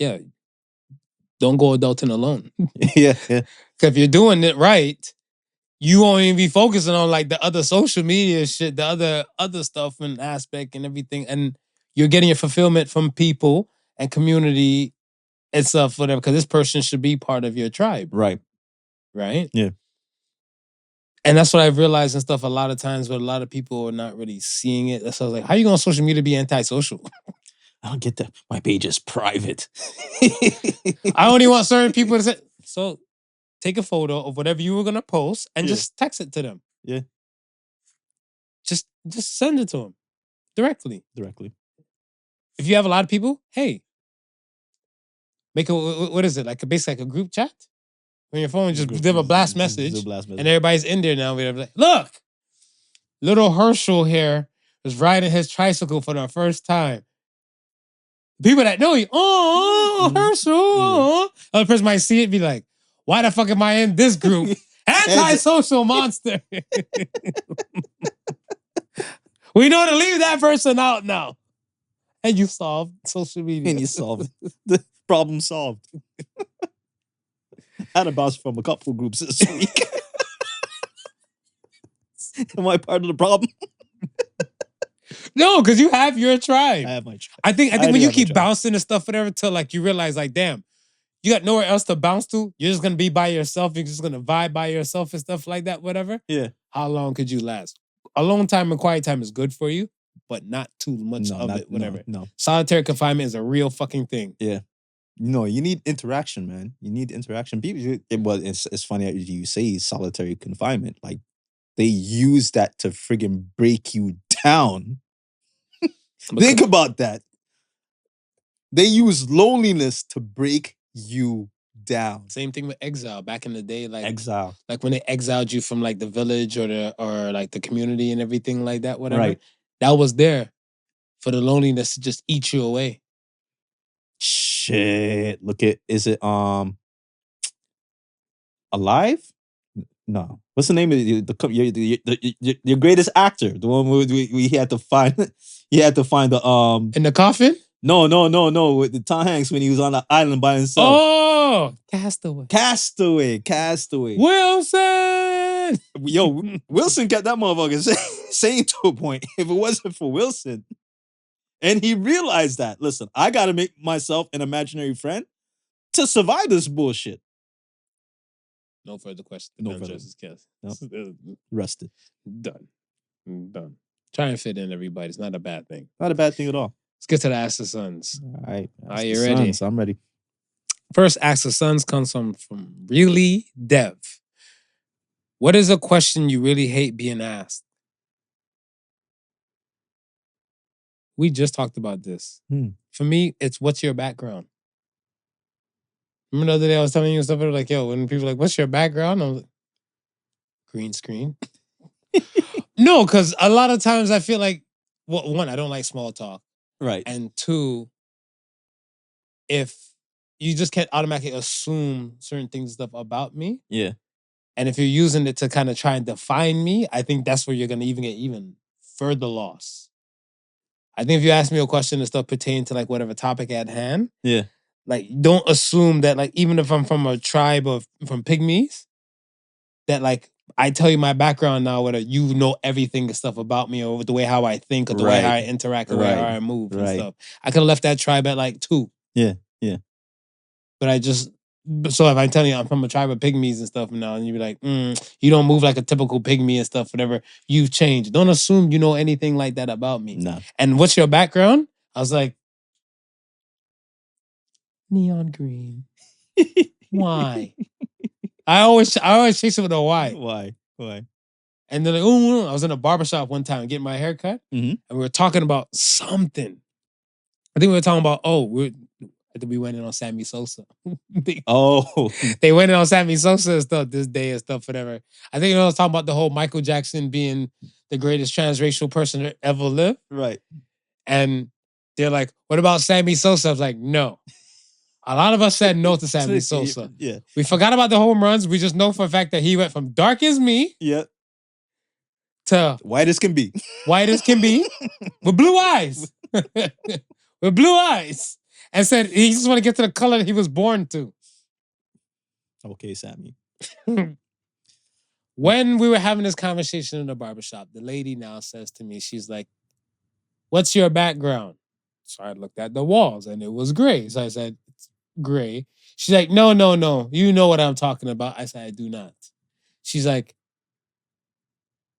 don't go adulting alone. Yeah. Because if you're doing it right, you won't even be focusing on like the other social media shit, the other stuff and aspect and everything. And you're getting your fulfillment from people and community and stuff, whatever, because this person should be part of your tribe. Right. Right? Yeah. And that's what I've realized and stuff a lot of times, but a lot of people are not really seeing it. So I was like, how are you going on social media to be antisocial? I don't get that. My page is private. I only want certain people to say. So take a photo of whatever you were going to post and just text it to them. Yeah. Just send it to them directly. If you have a lot of people, hey, make what is it? Basically like a group chat? On your phone, just give a blast message. And everybody's in there now. Like, look, little Herschel here is riding his tricycle for the first time. People that know you, Herschel. Other person might see it and be like, why the fuck am I in this group? Antisocial monster. We know to leave that person out now. And you solved social media. And you solved the problem solved. I had a bounce from a couple of groups this week. Am I part of the problem? No, because you have your tribe. I have my tribe. I think when you keep bouncing and stuff, whatever, till like you realize, like, damn, you got nowhere else to bounce to. You're just gonna be by yourself. You're just gonna vibe by yourself and stuff like that, whatever. Yeah. How long could you last? alone time and quiet time is good for you, but not too much of it, whatever. No. Solitary confinement is a real fucking thing. Yeah. No, you need interaction, man. You need interaction. People, it's funny that you say solitary confinement. Like, they use that to friggin' break you down. Think about that. They use loneliness to break you down. Same thing with exile. Back in the day, like exile. Like when they exiled you from like the village or like the community and everything like that, whatever. Right. That was there for the loneliness to just eat you away. Shit. Look at, is it Alive? No. What's the name of your greatest actor? The one we had to find. He had to find the in the coffin. No. With the Tom Hanks when he was on the island by himself. Oh, Castaway. Wilson. Yo, Wilson kept that motherfucker saying to a point. If it wasn't for Wilson, and he realized that, listen, I got to make myself an imaginary friend to survive this bullshit. No further questions. No further. Nope. Rested. Done. Try and fit in everybody. It's not a bad thing. Not a bad thing at all. Let's get to the Ask the Sons. All right. Are you ready? Sons, I'm ready. First Ask the Sons comes from Really Dev. What is a question you really hate being asked? We just talked about this. For me, it's what's your background? Remember the other day I was telling you stuff, like, yo, when people are like, what's your background? I was like, green screen. No, because a lot of times I feel like, well, one, I don't like small talk. Right. And two, if you just can't automatically assume certain things and stuff about me. Yeah. And if you're using it to kind of try and define me, I think that's where you're going to even get even further lost. I think if you ask me a question and stuff pertaining to like whatever topic at hand, yeah, like don't assume that like even if I'm from a tribe from pygmies, that like I tell you my background now, whether you know everything and stuff about me or the way how I think or the way how I interact or the way how I move and stuff. I could have left that tribe at like 2. Yeah. But so if I'm telling you I'm from a tribe of pygmies and stuff now, and you be like, you don't move like a typical pygmy and stuff, whatever, you've changed. Don't assume you know anything like that about me. No. And what's your background? I was like, neon green. Why? I always chase it with a why. Why? And they're like, oh, I was in a barbershop one time getting my hair cut, and we were talking about something. I think we were talking about, I think we went in on Sammy Sosa. They went in on Sammy Sosa and stuff this day and stuff, whatever. I think I was talking about the whole Michael Jackson being the greatest transracial person to ever live. Right. And they're like, what about Sammy Sosa? I was like, no. A lot of us said no to Sammy Sosa. Yeah. We forgot about the home runs. We just know for a fact that he went from dark as me to white as can be. With blue eyes. With blue eyes. And said he just want to get to the color that he was born to. Okay, Sammy. When we were having this conversation in the barbershop, the lady now says to me, she's like, what's your background? So I looked at the walls and it was gray. So I said, it's gray. She's like, no. You know what I'm talking about. I said, I do not. She's like,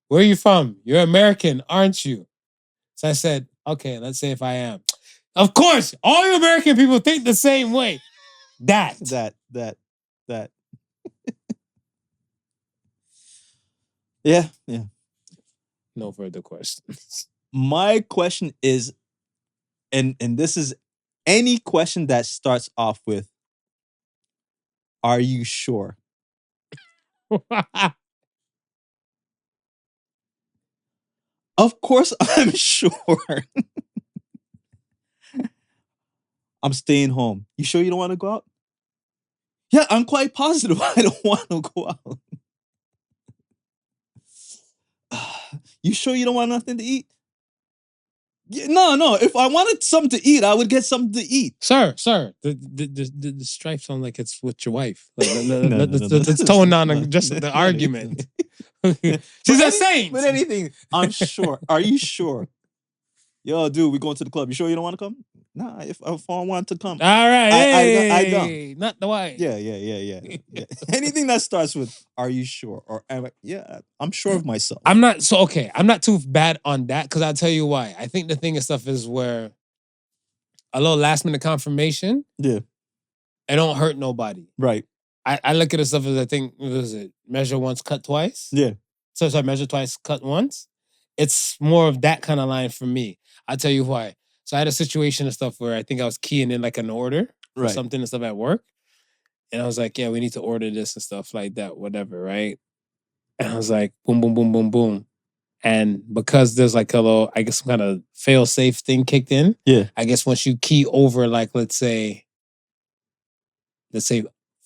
where are you from? You're American, aren't you? So I said, okay, let's say if I am. Of course, all you American people think the same way. That. Yeah. No further questions. My question is, and this is any question that starts off with, are you sure? Of course I'm sure. I'm staying home. You sure you don't want to go out? Yeah, I'm quite positive I don't want to go out. You sure you don't want nothing to eat? Yeah, no. If I wanted something to eat, I would get something to eat. Sir. The stripe sounds like it's with your wife. Let's tone down just the argument. She's the same. But anything, I'm sure. Are you sure? yo, dude, we going to the club. You sure you don't want to come? Nah, if I want to come, All right, I don't. hey, not the white. Yeah. Anything that starts with "Are you sure?" or "Yeah, I'm sure of myself." I'm not I'm not too bad on that because I'll tell you why. I think the thing and stuff is where a little last minute confirmation. Yeah. It don't hurt nobody. Right. I look at the stuff as I think, what is it? Measure once, cut twice. Yeah. So I measure twice, cut once. It's more of that kind of line for me. I'll tell you why. So I had a situation and stuff where I think I was keying in like an order for Right. something and stuff at work. And I was like, yeah, we need to order this and stuff like that, whatever, right? And I was like, boom, boom, boom, boom, boom. And because there's like a little, I guess some kind of fail-safe thing kicked in. Yeah. I guess once you key over like, let's say,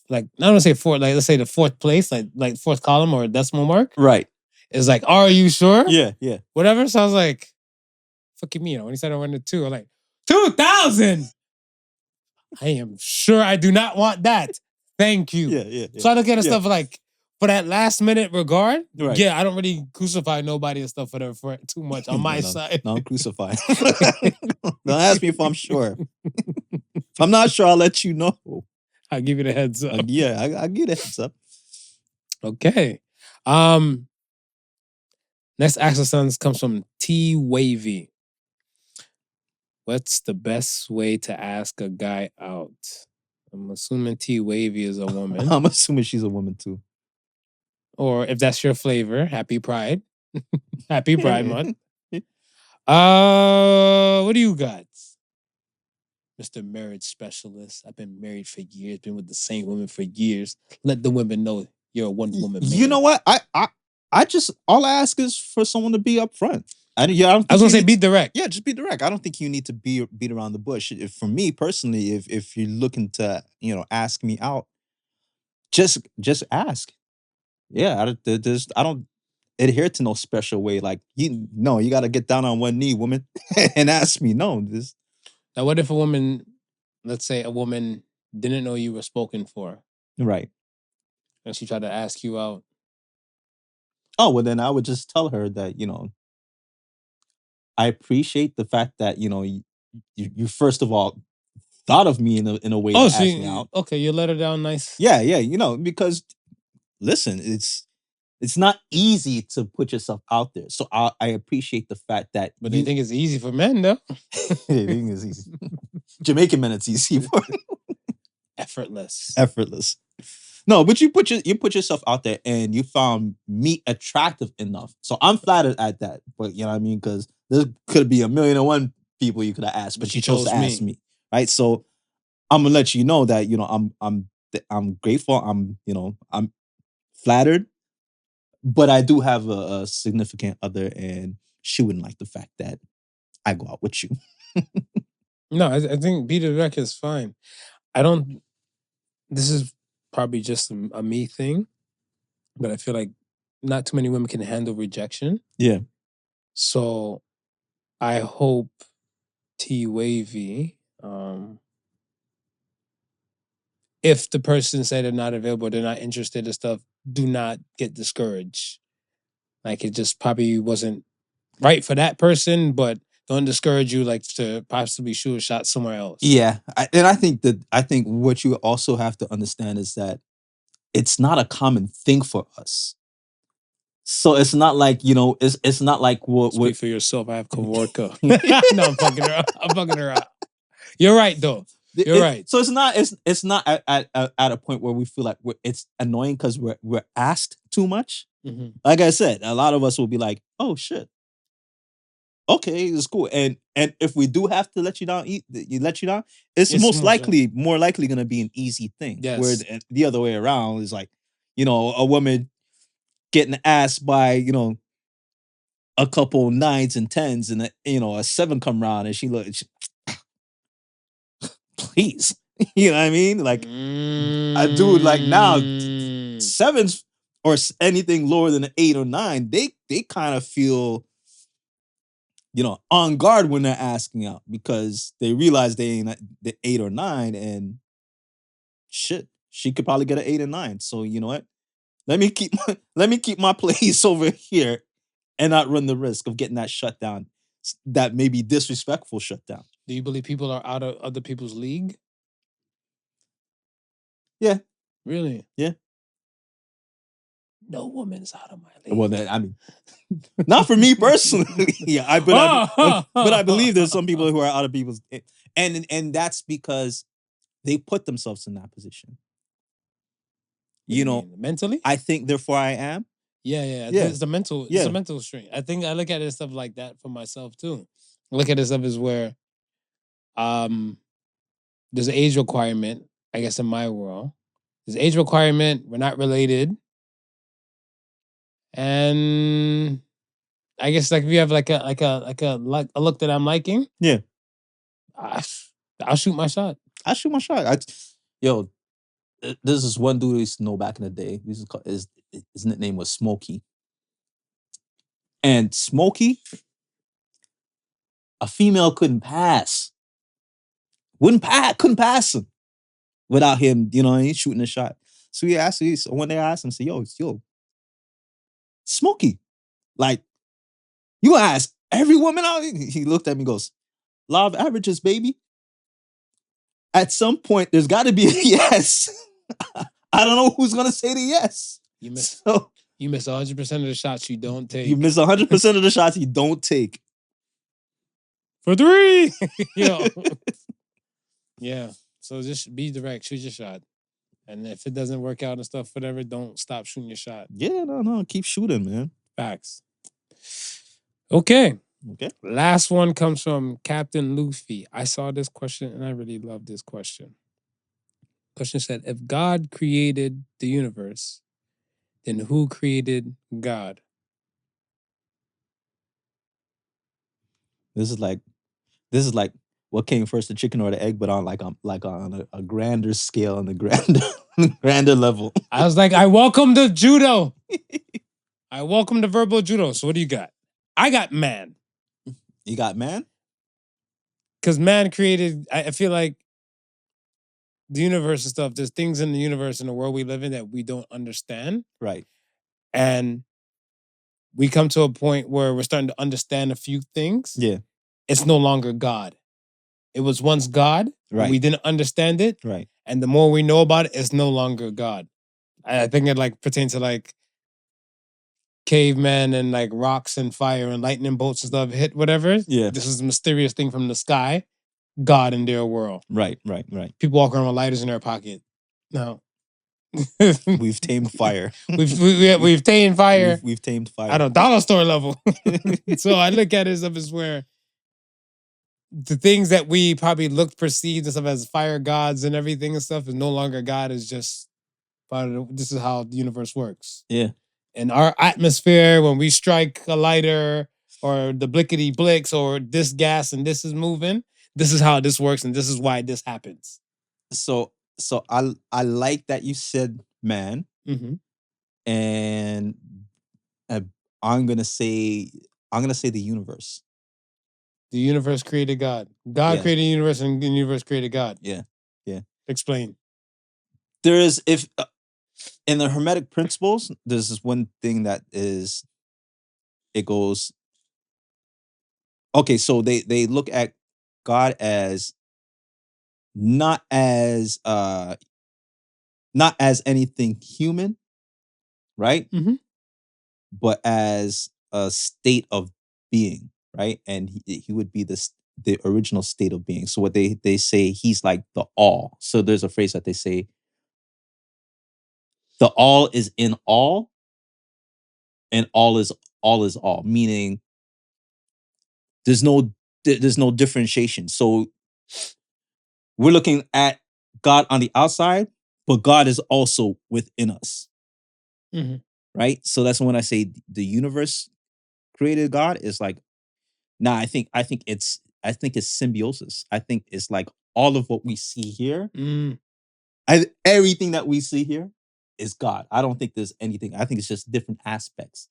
like, I don't want to say fourth, like let's say the fourth place, like fourth column or decimal mark. Right. It's like, are you sure? Yeah. Whatever. So I was like, fucking me, when he said I wanted 2, I'm like, 2,000. I am sure I do not want that. Thank you. Yeah. So I look at stuff like, for that last minute regard, Right. yeah, I don't really crucify nobody and stuff whatever for it too much on my side. No, I'm crucified. Don't ask me if I'm sure. If I'm not sure, I'll let you know. I'll give you the heads up. I'll give you the heads up. Okay. Next exercise comes from Twavvy. What's the best way to ask a guy out? I'm assuming Twavvy is a woman. I'm assuming she's a woman too. Or if that's your flavor, happy Pride. Happy Pride Month. What do you got? Mr. Marriage Specialist. I've been married for years, been with the same woman for years. Let the women know you're a one-woman man. You know what? I just, all I ask is for someone to be upfront. I was gonna say be direct. Yeah, just be direct. I don't think you need to beat around the bush. For me personally, if you're looking to, ask me out, just ask. Yeah, I don't adhere to no special way. Like you got to get down on one knee, woman, and ask me. No, this. Now, what if a woman, let's say a woman didn't know you were spoken for, right, and she tried to ask you out? Oh, well, then I would just tell her that I appreciate the fact that you first of all thought of me in a way to ask me out. Okay, you let her down nice. Yeah, because listen, it's not easy to put yourself out there. So I appreciate the fact that. But they think it's easy for men, though. They think it's easy. Jamaican men, it's easy for. Effortless. No, but you put yourself out there and you found me attractive enough. So I'm flattered at that. But you know what I mean? Because there could be 1,000,001 people you could have asked, but you chose to ask me. Right. So I'm gonna let you know that, I'm grateful. I'm flattered. But I do have a significant other, and she wouldn't like the fact that I go out with you. No, I think be direct is fine. This is probably just a me thing, but I feel like not too many women can handle rejection. Yeah. So I hope Twavvy, if the person said they're not available, they're not interested in stuff, do not get discouraged. Like it just probably wasn't right for that person, but don't discourage you like to possibly shoot a shot somewhere else. Yeah. I think what you also have to understand is that it's not a common thing for us. So it's not like, it's not like what. Speak for yourself. I have Kavorka. No, I'm fucking her up. You're right, though. You're right. So it's not at a point where we feel like it's annoying because we're asked too much. Mm-hmm. Like I said, a lot of us will be like, oh shit. Okay, it's cool. And if we do have to let you down, it's more likely going to be an easy thing. Yes. Where the other way around is like, a woman getting asked by, a couple 9s and 10s and a 7 come around and she please. You know what I mean? Like a dude like now 7s or anything lower than an 8 or 9, they kind of feel on guard when they're asking out because they realize they ain't the 8 or 9 and shit, she could probably get an 8 or 9. So you know what? Let me keep my place over here and not run the risk of getting that shut down. that may be disrespectful shut down. Do you believe people are out of other people's league? Yeah. Really? Yeah. No woman's out of my league. Well, then, I mean, not for me personally. Yeah, but I believe there's some people who are out of people's, and that's because they put themselves in that position. You know, mentally? I think therefore I am. Yeah. Yeah. It's a mental strain. I think I look at it stuff like that for myself too. I look at it stuff as where there's an age requirement, I guess, in my world. There's an age requirement, we're not related. And I guess like if you have like a look that I'm liking, yeah, I'll shoot my shot. This is one dude I used to know back in the day. His nickname was Smokey. And Smokey, a female couldn't pass. Couldn't pass him without him, he's shooting a shot. So one day I asked him, say, yo, Smokey, like, you ask every woman out? He looked at me and goes, law of averages, baby. At some point, there's got to be a yes. I don't know who's going to say the yes. You miss 100% of the shots you don't take. You miss 100% of the shots you don't take. For 3. Yeah. So just be direct. Shoot your shot. And if it doesn't work out and stuff, whatever, don't stop shooting your shot. Yeah, no. Keep shooting, man. Facts. Okay. Last one comes from Captain-Luffy. I saw this question and I really love this question. Question said, if God created the universe, then who created God? This is like what came first, the chicken or the egg, but on a grander scale, on a grander level. I was like, I welcome the judo. I welcome the verbal judo. So what do you got? I got man. You got man? Because man created, I feel like the universe and stuff, there's things in the universe and the world we live in that we don't understand. Right. And we come to a point where we're starting to understand a few things. Yeah. It's no longer God. It was once God. Right. We didn't understand it. Right. And the more we know about it, it's no longer God. I think it like pertains to like cavemen and like rocks and fire and lightning bolts and stuff hit whatever. Yeah. This is a mysterious thing from the sky. God in their world. Right. People walk around with lighters in their pocket. No. We've tamed fire. We've tamed fire. We've tamed fire. At a dollar store level. So I look at it as where the things that we probably perceived and stuff as fire gods and everything and stuff is no longer God. Is just part of this is how the universe works. Yeah. In our atmosphere, when we strike a lighter or the blickety blicks or this gas and this is moving, this is how this works and this is why this happens. So I like that you said man. Mm-hmm. And I'm gonna say the universe. The universe created God. God created the universe and the universe created God. Yeah. Explain. There is, if in the Hermetic principles, there's this one thing that is, it goes, okay, so they look at God as not as anything human, right? Mm-hmm. But as a state of being, right? And he would be the original state of being. So what they say, he's like the all. So there's a phrase that they say, the all is in all, and all is all, meaning there's no differentiation. So we're looking at God on the outside, but God is also within us. Mm-hmm. Right? So that's when I say the universe created God is like, nah, I think it's symbiosis. I think it's like all of what we see here. Everything that we see here is God. I don't think there's anything. I think it's just different aspects,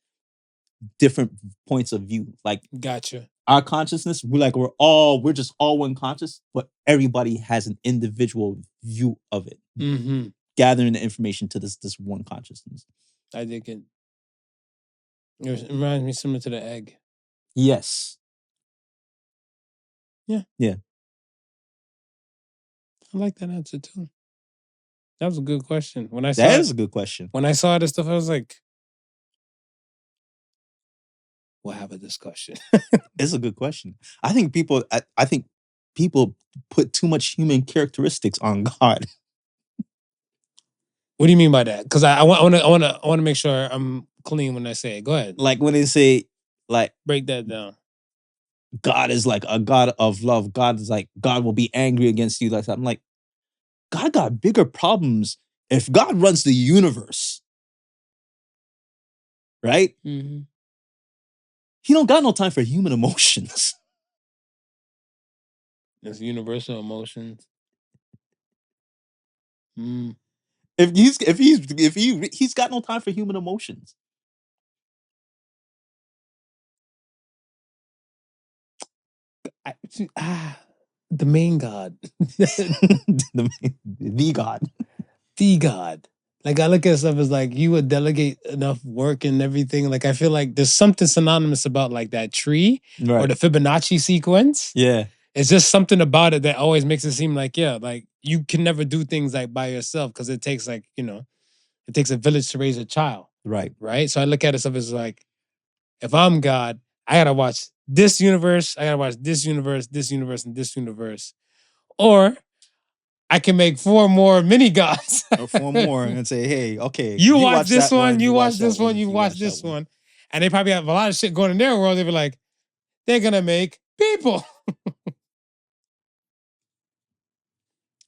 different points of view. Like, gotcha. Our consciousness, we're just all one conscious, but everybody has an individual view of it. Mm-hmm. Gathering the information to this one consciousness. I think it reminds me similar to the egg. Yes. Yeah. Yeah. I like that answer too. That was a good question. When I saw That is a good question. when I saw this stuff, I was like, we'll have a discussion. It's a good question. I think people put too much human characteristics on God. What do you mean by that? Because I want to make sure I'm clean when I say it. Go ahead. Like when they say, like, Break that down. God is like a God of love. God is like, God will be angry against you. Like that. I'm like, God got bigger problems. If God runs the universe, right? Mm-hmm. He don't got no time for human emotions. It's universal emotions. Mm. He's got no time for human emotions. The main God. the God. The God. Like I look at stuff as like you would delegate enough work and everything. Like I feel like there's something synonymous about like that tree or the Fibonacci sequence. Yeah. It's just something about it that always makes it seem like, yeah, like you can never do things like by yourself because it takes like, it takes a village to raise a child. Right. Right. So I look at it stuff as like, if I'm God, I gotta watch this universe, I gotta watch this universe, and this universe. Or I can make 4 more mini gods. Or 4 more and say, hey, okay. You watch this that one, you watch this one, you watch this that one. And they probably have a lot of shit going in their world. They'd be like, they're gonna make people.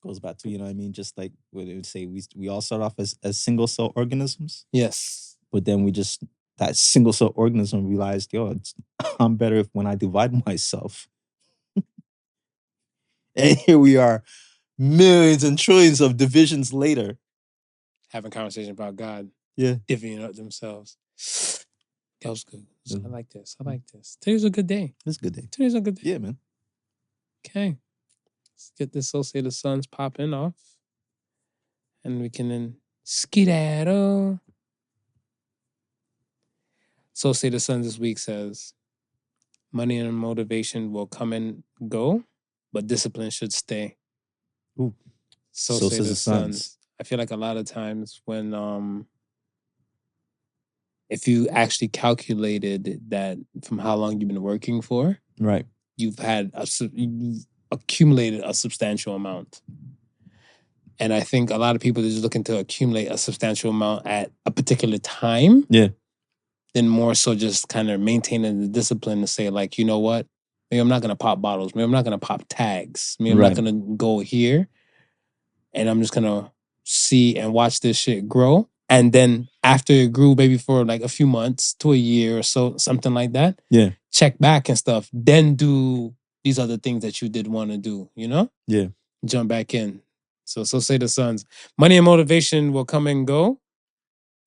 Goes back to, you know what I mean? Just like what they would say, we all start off as single cell organisms. Yes. But then that single cell organism realized, I'm better when I divide myself. And here we are, millions and trillions of divisions later. Having conversation about God. Yeah. Divvying up themselves. That was good. I like this. Today's a good day. It's a good day. Today's a good day. Yeah, man. Okay. Let's get this Associated Sons popping off. And we can then skedaddle. Associated Sons this week says, money and motivation will come and go, but discipline should stay. Ooh. So say the Sons. I feel like a lot of times when if you actually calculated that from how long you've been working for, right, you've accumulated a substantial amount. And I think a lot of people are just looking to accumulate a substantial amount at a particular time. Yeah. Then more so just kind of maintaining the discipline to say, like, you know what? Maybe I'm not going to pop bottles. Maybe I'm not going to pop tags. Maybe I'm not going to go here. And I'm just going to see and watch this shit grow. And then after it grew, maybe for like a few months to a year or so, something like that. Yeah. Check back and stuff. Then do these other things that you did want to do, Yeah. Jump back in. So say the Sons. Money and motivation will come and go,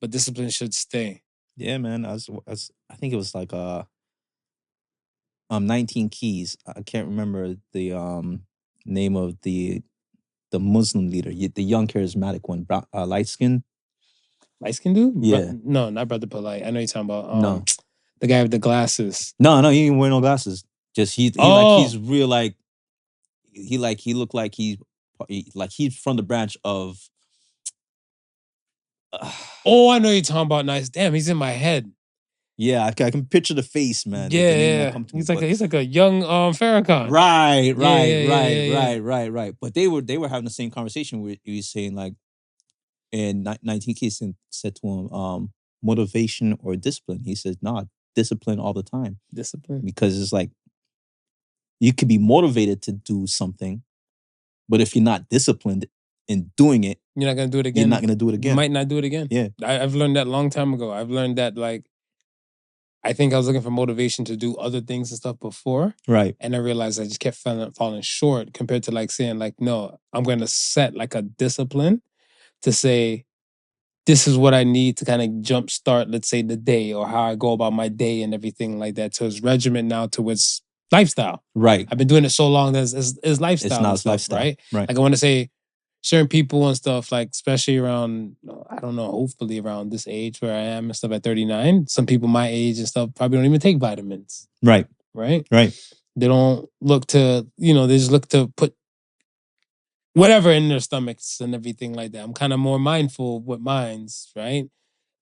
but discipline should stay. Yeah, man. I think it was like 19 Keys. I can't remember the name of the Muslim leader, the young charismatic one, light skin. Light skin dude? Yeah. No, not Brother Polite. I know you're talking about no. The guy with the glasses. No, he didn't wear no glasses. Just he's real like he looked like he's from the branch of I know you're talking about. Nice. Damn, he's in my head. Yeah, I can picture the face, man. Yeah. He's like a young Farrakhan. Right. But they were having the same conversation where he was saying like, and 19 Keys said to him, motivation or discipline. He says, nah, discipline all the time. Discipline. Because it's like, you could be motivated to do something, but if you're not disciplined in doing it, you're not going to do it again. You're not going to do it again. You might not do it again. Yeah. I've learned that a long time ago. I've learned that like, I think I was looking for motivation to do other things and stuff before. Right. And I realized I just kept falling short compared to like saying like, no, I'm going to set like a discipline to say, this is what I need to kind of jumpstart, let's say, the day or how I go about my day and everything like that. So it's regiment now to its lifestyle. Right. I've been doing it so long that it's lifestyle. It's not and stuff, lifestyle. Right. Right. Like I want to say certain people and stuff, like especially around, I don't know, hopefully around this age where I am and stuff at 39, some people my age and stuff probably don't even take vitamins. Right. Right. Right. They don't look to, they just look to put whatever in their stomachs and everything like that. I'm kind of more mindful with mines, right?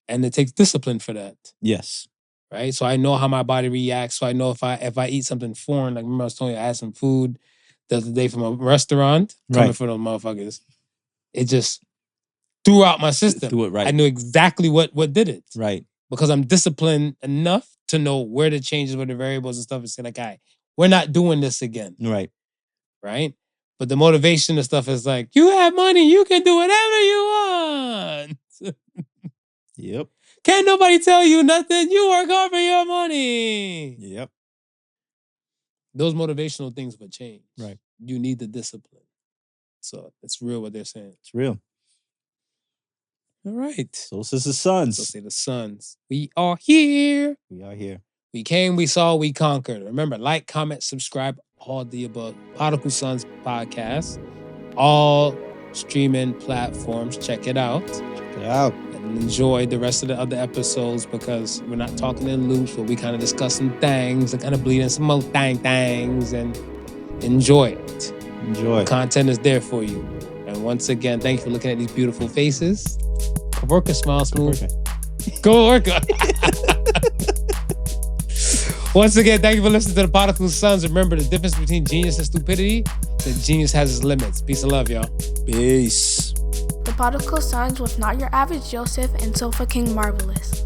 And it takes discipline for that. Yes. Right? So I know how my body reacts. So I know if I eat something foreign, like remember I was telling you I had some food the other day from a restaurant, coming Right. for those motherfuckers. It just threw out my system. Threw it right. I knew exactly what did it. Right. Because I'm disciplined enough to know where the changes, where the variables and stuff is like, all right, we're not doing this again. Right. Right? But the motivation and stuff is like, you have money, you can do whatever you want. Yep. Can't nobody tell you nothing. You work hard for your money. Yep. Those motivational things would change. Right. You need the discipline. So it's real what they're saying. It's real. All right. So says the sons. So say the sons. We are here. We are here. We came, we saw, we conquered. Remember, like, comment, subscribe, all the above. Podical Sons podcast. All streaming platforms. Check it out. Check it out. And enjoy the rest of the other episodes because we're not talking in loops, but we kind of discussing things and kind of bleeding some more things and enjoy it. Enjoy. The content is there for you. And once again, thank you for looking at these beautiful faces. Work a smile smooth. Go work. Once again, thank you for listening to the Podical Sons. Remember the difference between genius and stupidity? That genius has its limits. Peace and love, y'all. Peace. The Podical Sons with Not Your Average Joseph and Sofa King Marvelous.